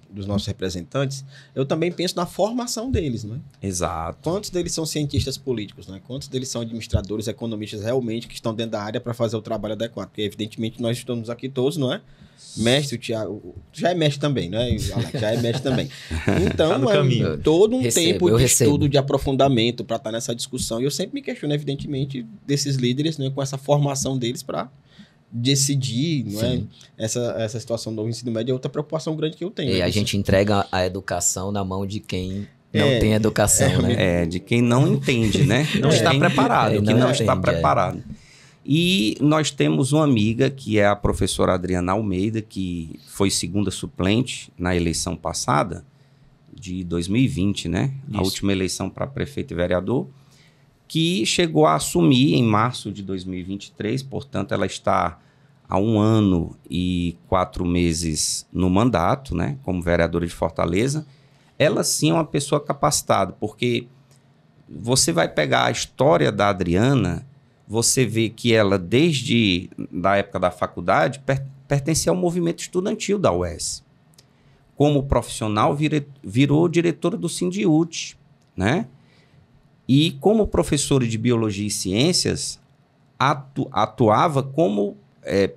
dos nossos representantes, eu também penso na formação deles, né? Exato. Quantos deles são cientistas políticos, né? Quantos deles são administradores, economistas realmente que estão dentro da área para fazer o trabalho adequado? Porque, evidentemente, nós estamos aqui todos, não é? Mestre, o Thiago, já é mestre também, né? Alex, já é mestre também. Então, todo um tempo de estudo, de aprofundamento para estar nessa discussão. E eu sempre me questiono, evidentemente, desses líderes, né? Com essa formação deles para decidir, não é? Essa situação do ensino médio é outra preocupação grande que eu tenho. E a gente entrega a educação na mão de quem não tem educação, né? De quem não entende, né? Não está preparado, que não está preparado. E nós temos uma amiga que é a professora Adriana Almeida, que foi segunda suplente na eleição passada, de 2020, né? Isso. A última eleição para prefeito e vereador, que chegou a assumir em março de 2023, portanto ela está há 1 ano e 4 meses no mandato, né? Como vereadora de Fortaleza. Ela sim é uma pessoa capacitada, porque você vai pegar a história da Adriana, você vê que ela, desde a época da faculdade, pertencia ao movimento estudantil da UES. Como profissional, virou diretora do Sindiúte, né? E como professora de Biologia e Ciências, atuava como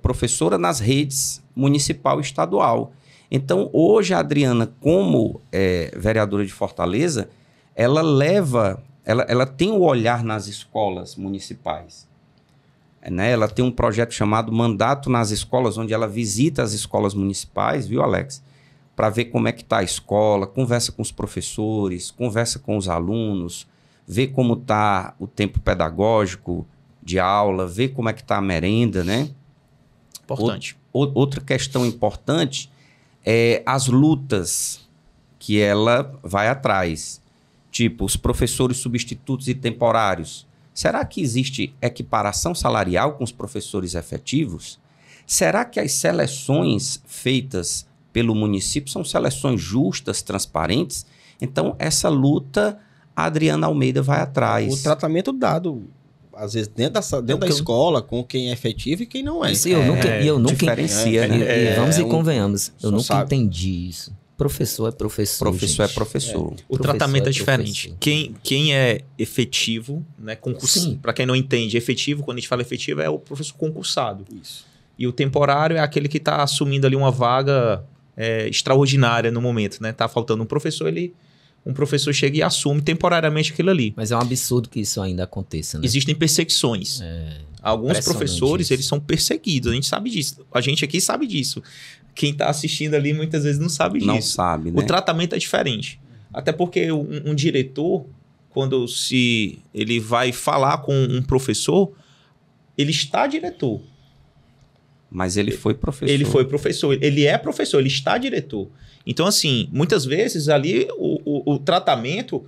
professora nas redes municipal e estadual. Então, hoje, a Adriana, como vereadora de Fortaleza, ela tem o olhar nas escolas municipais. Né? Ela tem um projeto chamado Mandato nas Escolas, onde ela visita as escolas municipais, viu, Alex? Para ver como é que está a escola, conversa com os professores, conversa com os alunos, vê como está o tempo pedagógico, de aula, ver como é que está a merenda, né? Importante. Outra questão importante é as lutas que ela vai atrás. Tipo, os professores substitutos e temporários. Será que existe equiparação salarial com os professores efetivos? Será que as seleções feitas pelo município são seleções justas, transparentes? Então, essa luta, a Adriana Almeida vai atrás. O tratamento dado, às vezes, dentro da escola, com quem é efetivo e quem não é. Isso, eu nunca diferencia, né? Vamos e convenhamos. Eu nunca sabe. entendi isso. Professor é professor. Professor gente. é professor. O tratamento é diferente. professor. Quem é efetivo, né, Sim. para quem não entende, efetivo, quando a gente fala efetivo, é o professor concursado. Isso. E o temporário é aquele que está assumindo ali uma vaga extraordinária no momento, né? Tá faltando um professor, um professor chega e assume temporariamente aquilo ali. Mas é um absurdo que isso ainda aconteça, né? Existem perseguições. Alguns impressionante professores, isso. eles são perseguidos, a gente sabe disso. A gente aqui sabe disso. Quem está assistindo ali muitas vezes não sabe disso. Não sabe, né? O tratamento é diferente. Até porque um diretor, quando ele vai falar com um professor, ele está diretor. Mas ele foi professor. Ele foi professor. Ele é professor, ele está diretor. Então, assim, muitas vezes ali o tratamento,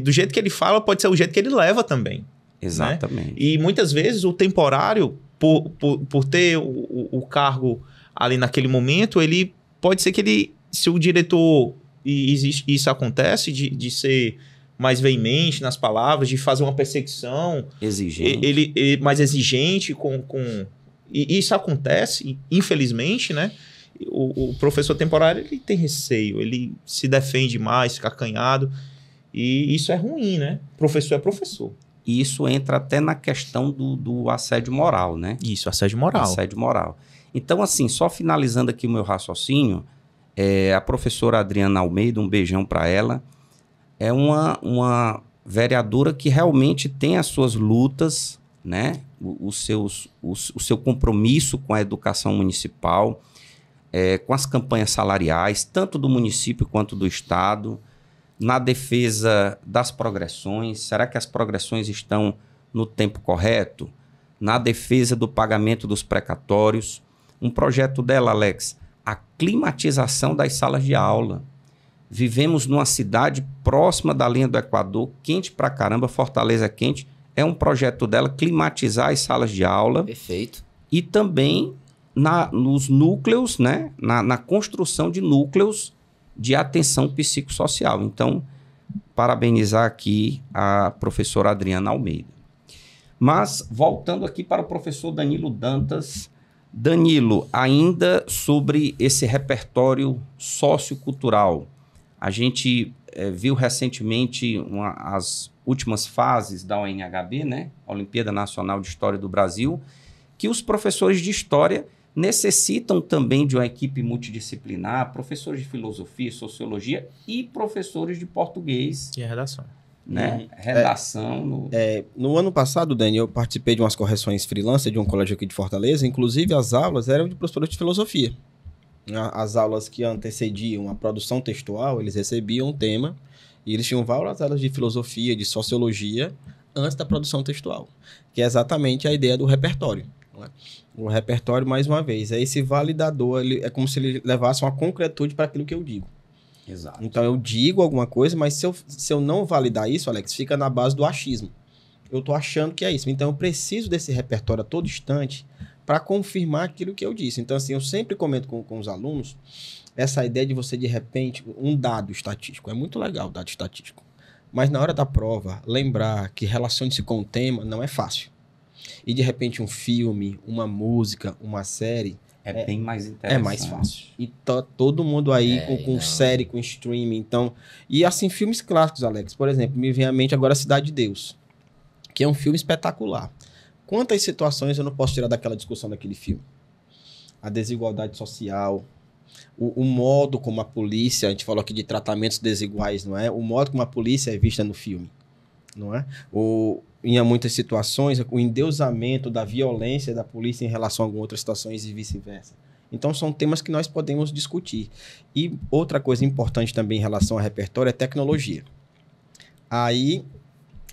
do jeito que ele fala, pode ser o jeito que ele leva também. Exatamente. Né? E muitas vezes o temporário, por ter o cargo ali naquele momento, ele pode ser que ele, se o diretor, e isso acontece, de ser mais veemente nas palavras, de fazer uma perseguição, Exigente. ele mais exigente e isso acontece, infelizmente, né? O professor temporário, ele tem receio, ele se defende mais, fica acanhado, e isso é ruim, né? Professor é professor. E isso entra até na questão do assédio moral, né? Isso, assédio moral. Assédio moral. Então, assim, só finalizando aqui o meu raciocínio, a professora Adriana Almeida, um beijão para ela, é uma vereadora que realmente tem as suas lutas, né? O seu compromisso com a educação municipal, com as campanhas salariais, tanto do município quanto do estado, na defesa das progressões. Será que as progressões estão no tempo correto? Na defesa do pagamento dos precatórios. Um projeto dela, Alex, a climatização das salas de aula. Vivemos numa cidade próxima da linha do Equador, quente pra caramba, Fortaleza é quente. É um projeto dela climatizar as salas de aula. Perfeito. E também nos núcleos, né? Na construção de núcleos de atenção psicossocial. Então, parabenizar aqui a professora Adriana Almeida. Mas, voltando aqui para o professor Danilo Dantas. Danilo, ainda sobre esse repertório sociocultural. A gente viu recentemente as últimas fases da ONHB, né? Olimpíada Nacional de História do Brasil, que os professores de História necessitam também de uma equipe multidisciplinar, professores de filosofia, sociologia e professores de português. E a redação. Né? Redação. No ano passado, Dani, eu participei de umas correções freelancer de um colégio aqui de Fortaleza. Inclusive, as aulas eram de professores de filosofia. As aulas que antecediam a produção textual, eles recebiam um tema e eles tinham várias aulas de filosofia, de sociologia, antes da produção textual, que é exatamente a ideia do repertório. Não é? O repertório, mais uma vez, é esse validador, é como se ele levasse uma concretude para aquilo que eu digo. Exato. Então, eu digo alguma coisa, mas se eu não validar isso, Alex, fica na base do achismo. Eu estou achando que é isso. Então, eu preciso desse repertório a todo instante para confirmar aquilo que eu disse. Então, assim, eu sempre comento com os alunos essa ideia de você, de repente, um dado estatístico. É muito legal o dado estatístico. Mas, na hora da prova, lembrar que relacione-se com o tema não é fácil. E, de repente, um filme, uma música, uma série... É bem mais interessante. É mais fácil. E tá todo mundo aí com série, com streaming, então... E assim, filmes clássicos, Alex. Por exemplo, me vem à mente agora Cidade de Deus, que é um filme espetacular. Quantas situações eu não posso tirar daquela discussão daquele filme? A desigualdade social, o modo como a polícia... A gente falou aqui de tratamentos desiguais, não é? O modo como a polícia é vista no filme, não é? Em muitas situações, o endeusamento da violência da polícia em relação a algumas outras situações e vice-versa. Então, são temas que nós podemos discutir. E outra coisa importante também em relação ao repertório é tecnologia. Aí,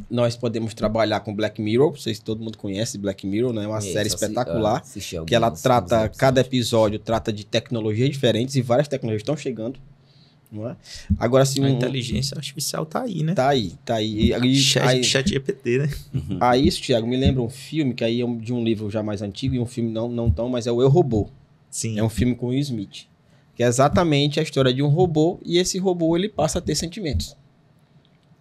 Nós podemos trabalhar com Black Mirror, não sei se todo mundo conhece Black Mirror, né? É uma série espetacular, que ela trata, cada episódio trata de tecnologias diferentes e várias tecnologias estão chegando, não é? Agora, assim... A inteligência artificial tá aí, né? Tá aí. Chat GPT, né? A isso, Thiago, me lembra um filme, que aí é de um livro já mais antigo, e um filme não tão, mas é o Eu, Robô. Sim. É um filme com Will Smith, que é exatamente a história de um robô, e esse robô, ele passa a ter sentimentos.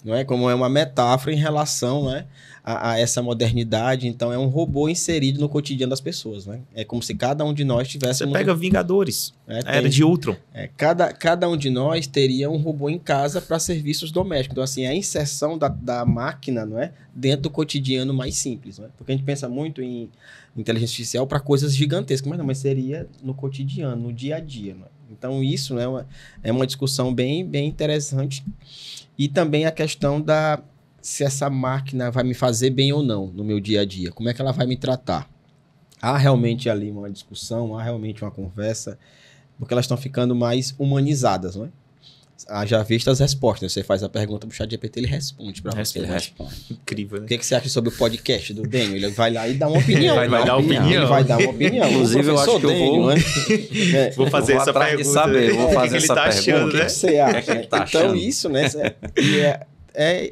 Não é? Como é uma metáfora em relação, né, a essa modernidade. Então, é um robô inserido no cotidiano das pessoas. Né? É como se cada um de nós tivesse... Você pega Vingadores, Era de Ultron. Cada um de nós teria um robô em casa para serviços domésticos. Então, assim, a inserção da máquina, não é, dentro do cotidiano mais simples. Não é? Porque a gente pensa muito em inteligência artificial para coisas gigantescas, mas seria no cotidiano, no dia a dia. Não é? Então, isso, né, é uma discussão bem interessante. E também a questão se essa máquina vai me fazer bem ou não no meu dia a dia. Como é que ela vai me tratar? Há realmente ali uma discussão, há realmente uma conversa, porque elas estão ficando mais humanizadas, não é? Já visto as respostas. Você faz a pergunta pro ChatGPT, ele responde para você. Ele responde. Incrível, né? O que você acha sobre o podcast do Dênio? Ele vai lá e dá uma opinião. Vai dar opinião. Ele vai dar uma opinião. Inclusive, eu acho que eu vou... Vou fazer essa pergunta. Saber, vou fazer essa pergunta. Achando, né? O que você acha? O que ele tá então, achando? isso, né?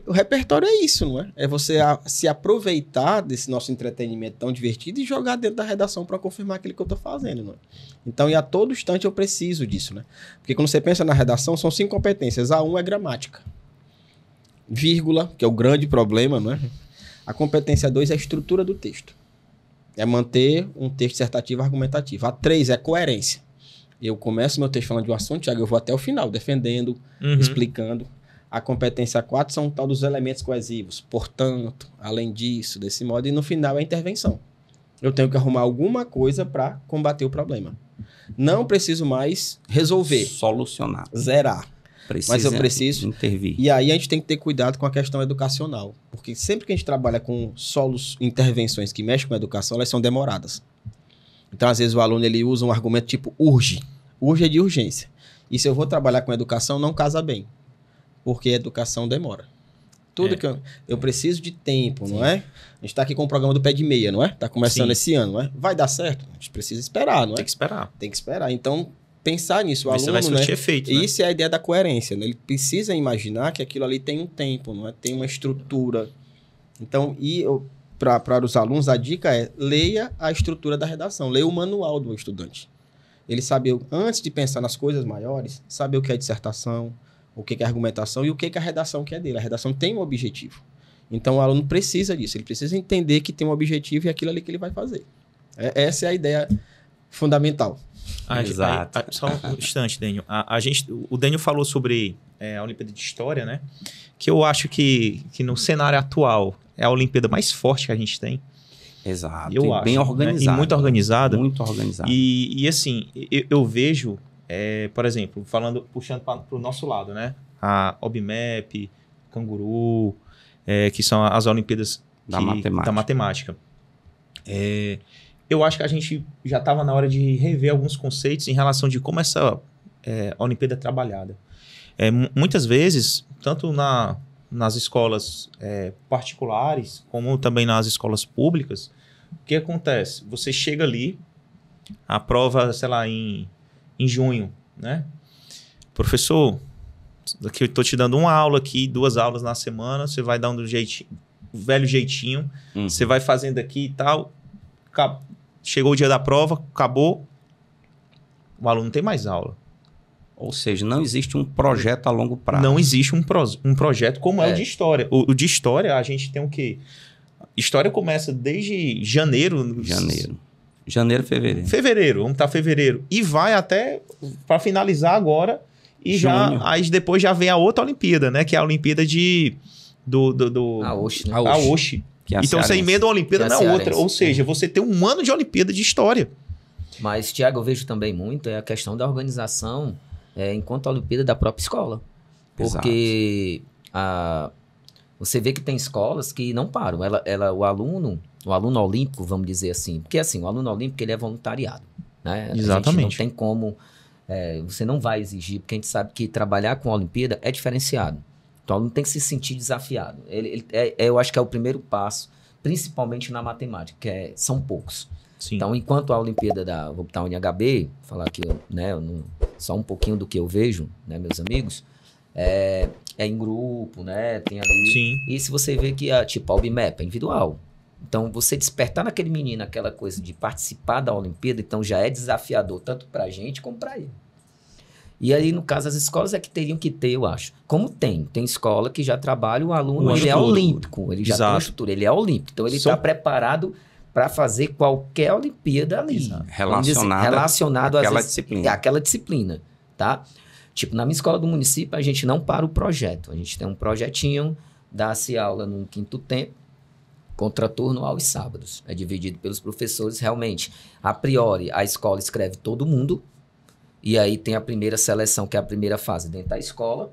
O repertório é isso, não é? É você se aproveitar desse nosso entretenimento tão divertido e jogar dentro da redação para confirmar aquilo que eu estou fazendo, não é? Então, e a todo instante eu preciso disso, né? Porque quando você pensa na redação, são 5 competências. A 1 é gramática. Vírgula, que é o grande problema, não é? A competência 2 é a estrutura do texto. É manter um texto dissertativo argumentativo. A 3 é coerência. Eu começo meu texto falando de um assunto, Thiago, eu vou até o final, defendendo, explicando. A competência 4 são tal dos elementos coesivos. Portanto, além disso, desse modo, e no final é a intervenção. Eu tenho que arrumar alguma coisa para combater o problema. Não preciso mais resolver. Solucionar. Zerar. Mas eu preciso intervir. E aí a gente tem que ter cuidado com a questão educacional. Porque sempre que a gente trabalha com intervenções que mexem com a educação, elas são demoradas. Então, às vezes, o aluno ele usa um argumento tipo urge. Urge é de urgência. E se eu vou trabalhar com educação, não casa bem. Porque a educação demora. Tudo que eu preciso de tempo, não é? A gente está aqui com o programa do Pé de Meia, não é? Está começando esse ano, não é? Vai dar certo? A gente precisa esperar, não é? Tem que esperar. Tem que esperar. Então, pensar nisso. O aluno, vai surtir efeito, né? Isso é a ideia da coerência, né? Ele precisa imaginar que aquilo ali tem um tempo, não é? Tem uma estrutura. Então, para os alunos, a dica é leia a estrutura da redação, leia o manual do estudante. Ele saber, antes de pensar nas coisas maiores, saber o que é dissertação, o que é argumentação e o que é a redação que é dele. A redação tem um objetivo. Então, o aluno precisa disso. Ele precisa entender que tem um objetivo e aquilo ali que ele vai fazer. Essa é a ideia fundamental. Exato. Só um instante, Dênio. O Dênio falou sobre a Olimpíada de História, né? Que eu acho que no cenário atual é a Olimpíada mais forte que a gente tem. Exato. Eu acho, bem organizada. Né? E muito organizada. Muito organizada. E assim, eu vejo... por exemplo, puxando para o nosso lado, né? A OBMEP, Canguru, que são as Olimpíadas da matemática. Eu acho que a gente já estava na hora de rever alguns conceitos em relação de como essa Olimpíada é trabalhada. Muitas vezes, tanto nas escolas particulares, como também nas escolas públicas, o que acontece? Você chega ali, a prova, sei lá, em junho, né? Professor, aqui eu estou te dando uma aula aqui, 2 aulas na semana, você vai dando o velho jeitinho, você vai fazendo aqui e tal, chegou o dia da prova, acabou, o aluno não tem mais aula. Ou seja, não existe um projeto a longo prazo. Não existe um projeto como é o de História. O de História, a gente tem o quê? História começa desde janeiro. Janeiro, fevereiro. Vamos estar fevereiro. E vai até para finalizar agora. E aí depois já vem a outra Olimpíada, né? Que é a Olimpíada A Oshi, né? A Oshi. Então você emenda uma Olimpíada na outra. Ou seja, você tem um ano de Olimpíada de História. Mas, Thiago, eu vejo também muito a questão da organização enquanto a Olimpíada da própria escola. Porque você vê que tem escolas que não param. O aluno olímpico, vamos dizer assim. Porque assim, o aluno olímpico ele é voluntariado. Né? Exatamente. A gente não tem como... você não vai exigir, porque a gente sabe que trabalhar com a Olimpíada é diferenciado. Então, o aluno tem que se sentir desafiado. Eu acho que é o primeiro passo, principalmente na matemática, são poucos. Sim. Então, enquanto a Olimpíada vou botar a UniHB, falar aqui, né, só um pouquinho do que eu vejo, né, meus amigos, é em grupo, né, tem ali. Sim. E se você vê que a OBMAP é individual. Então, você despertar naquele menino aquela coisa de participar da Olimpíada, então já é desafiador, tanto para a gente como para ele. E aí, no caso, as escolas é que teriam que ter, eu acho. Como tem escola que já trabalha o aluno, ele é olímpico, ele já tem uma estrutura, ele é olímpico. Então, ele está preparado para fazer qualquer Olimpíada ali. Relacionado àquela disciplina, tá? Tipo, na minha escola do município, a gente não para o projeto. A gente tem um projetinho, dá-se aula no 5º tempo, contraturno aos sábados. É dividido pelos professores, realmente. A priori, a escola escreve todo mundo, e aí tem a primeira seleção, que é a primeira fase dentro da escola,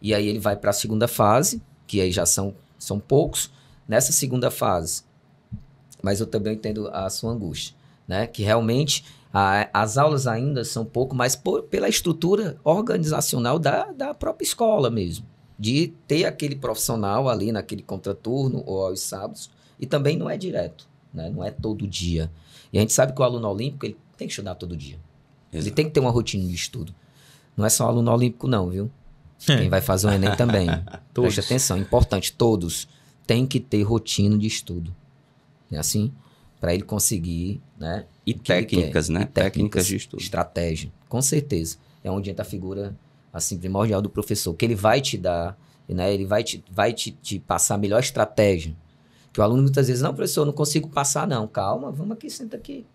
e aí ele vai para a segunda fase, que aí já são poucos. Nessa segunda fase, mas eu também entendo a sua angústia, né? Que realmente as aulas ainda são pouco, mas pela estrutura organizacional da própria escola mesmo, de ter aquele profissional ali naquele contraturno ou aos sábados, e também não é direto, né? Não é todo dia. E a gente sabe que o aluno olímpico ele tem que estudar todo dia. Exato. Ele tem que ter uma rotina de estudo. Não é só o aluno olímpico não, viu? Quem vai fazer o Enem também. Preste atenção, importante, todos têm que ter rotina de estudo. É assim? Para ele conseguir, né? E técnicas, né? Técnicas de estudo. Estratégia, com certeza. É onde entra a figura assim, primordial do professor, que ele vai te dar, né? Ele vai te passar a melhor estratégia. Que o aluno muitas vezes, não, professor, eu não consigo passar não. Calma, vamos aqui, senta aqui.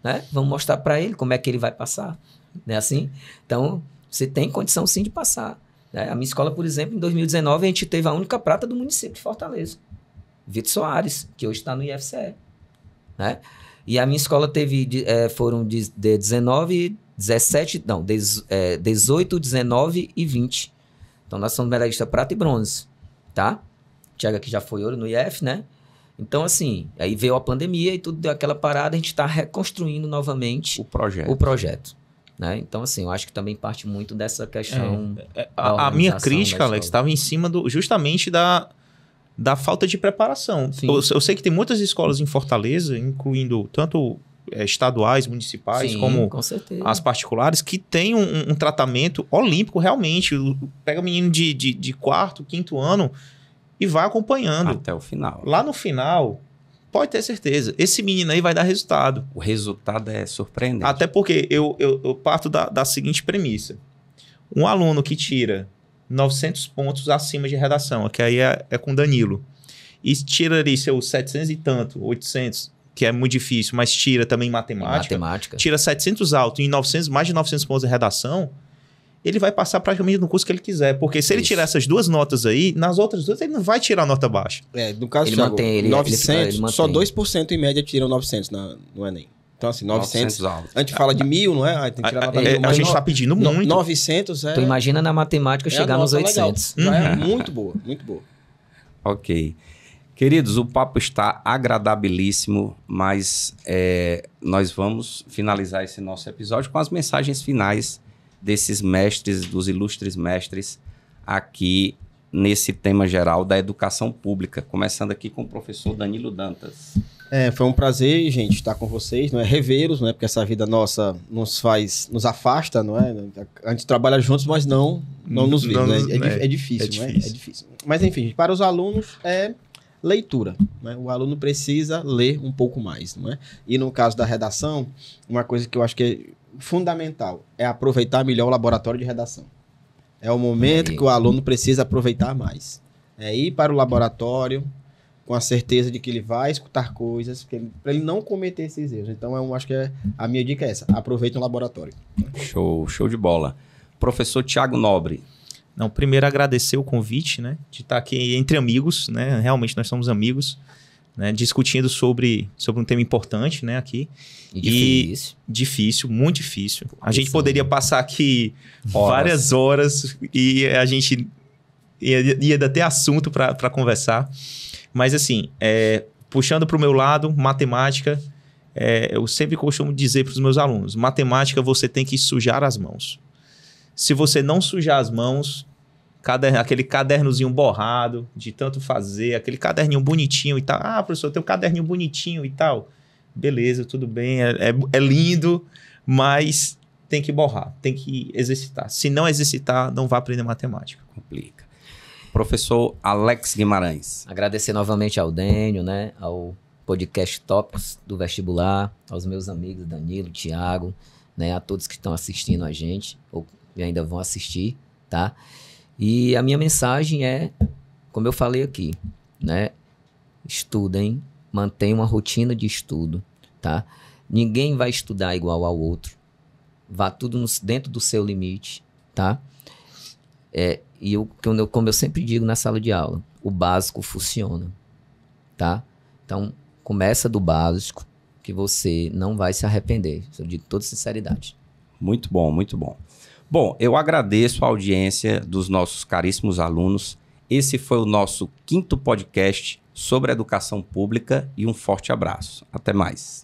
Né? Vamos mostrar para ele como é que ele vai passar. Não é assim? Então, você tem condição sim de passar. Né? A minha escola, por exemplo, em 2019, a gente teve a única prata do município de Fortaleza. Vitor Soares, que hoje está no IFCE. Né? E a minha escola foram 18, 19 e 20. Então, nós somos medalhistas prata e bronze. Tá? Tiago aqui já foi ouro no IF, né? Então, assim, aí veio a pandemia e tudo deu aquela parada, a gente está reconstruindo novamente o projeto. Né? Então, assim, eu acho que também parte muito dessa questão. A minha crítica, Alex, estava em cima justamente da falta de preparação. Eu sei que tem muitas escolas em Fortaleza, incluindo tanto estaduais, municipais, como as particulares, que tem um tratamento olímpico realmente. Pega o menino de 4º, 5º ano e vai acompanhando. Até o final. Lá no final, pode ter certeza, esse menino aí vai dar resultado. O resultado é surpreendente. Até porque eu parto da seguinte premissa. Um aluno que tira 900 pontos acima de redação, que aí é com Danilo, e tira ali seus 700 e tanto, 800, que é muito difícil, mas tira também matemática. Tira 700 alto e mais de 900 pontos de redação, ele vai passar praticamente no curso que ele quiser. Porque se ele tirar essas duas notas aí, nas outras duas ele não vai tirar nota baixa. No caso, ele mantém, 900, só 2% em média tiram 900 no Enem. Então, assim, 900 a gente fala de 1000, não é? Aí tem que tirar nota a gente está pedindo muito. 900 Tu imagina na matemática chegar nos 800. Já é muito boa, muito boa. Ok. Queridos, o papo está agradabilíssimo, mas nós vamos finalizar esse nosso episódio com as mensagens finais desses mestres, dos ilustres mestres, aqui nesse tema geral da educação pública. Começando aqui com o professor Danilo Dantas. Foi um prazer, gente, estar com vocês, não é? Revê-los, não é? Porque essa vida nossa nos afasta, não é? A gente trabalha juntos, mas não nos vê. É difícil, não é? É difícil. Mas, enfim, para os alunos é leitura. Né? O aluno precisa ler um pouco mais, não é? E no caso da redação, uma coisa que eu acho que é fundamental é aproveitar melhor o laboratório de redação. É o momento que o aluno precisa aproveitar mais. É ir para o laboratório com a certeza de que ele vai escutar coisas, para ele não cometer esses erros. Então, eu acho que a minha dica é essa. Aproveite o laboratório. Show de bola. Professor Tiago Nobre. Não, primeiro agradecer o convite, né? De estar aqui entre amigos, né? Realmente nós somos amigos, né? Discutindo sobre um tema importante, né? Aqui. E difícil, muito difícil. A gente poderia passar aqui várias horas e a gente ia ter assunto para conversar. Mas assim, puxando para o meu lado, matemática, eu sempre costumo dizer para os meus alunos, matemática você tem que sujar as mãos. Se você não sujar as mãos, aquele cadernozinho borrado, de tanto fazer, aquele caderninho bonitinho e tal. Ah, professor, tem um caderninho bonitinho e tal. Beleza, tudo bem, é lindo, mas tem que borrar, tem que exercitar. Se não exercitar, não vai aprender matemática. Complica. Professor Alex Guimarães. Agradecer novamente ao Dênio, né? Ao podcast Tópicos do Vestibular, aos meus amigos Danilo, Thiago, né? A todos que estão assistindo a gente, ou ainda vão assistir, tá? E a minha mensagem é, como eu falei aqui, né? Estudem, mantenham uma rotina de estudo, tá? Ninguém vai estudar igual ao outro. Vá tudo dentro do seu limite, tá? E como eu sempre digo na sala de aula, o básico funciona, tá? Então, começa do básico, que você não vai se arrepender. Isso eu digo com toda sinceridade. Muito bom, muito bom. Bom, eu agradeço a audiência dos nossos caríssimos alunos. Esse foi o nosso 5º podcast sobre educação pública e um forte abraço. Até mais.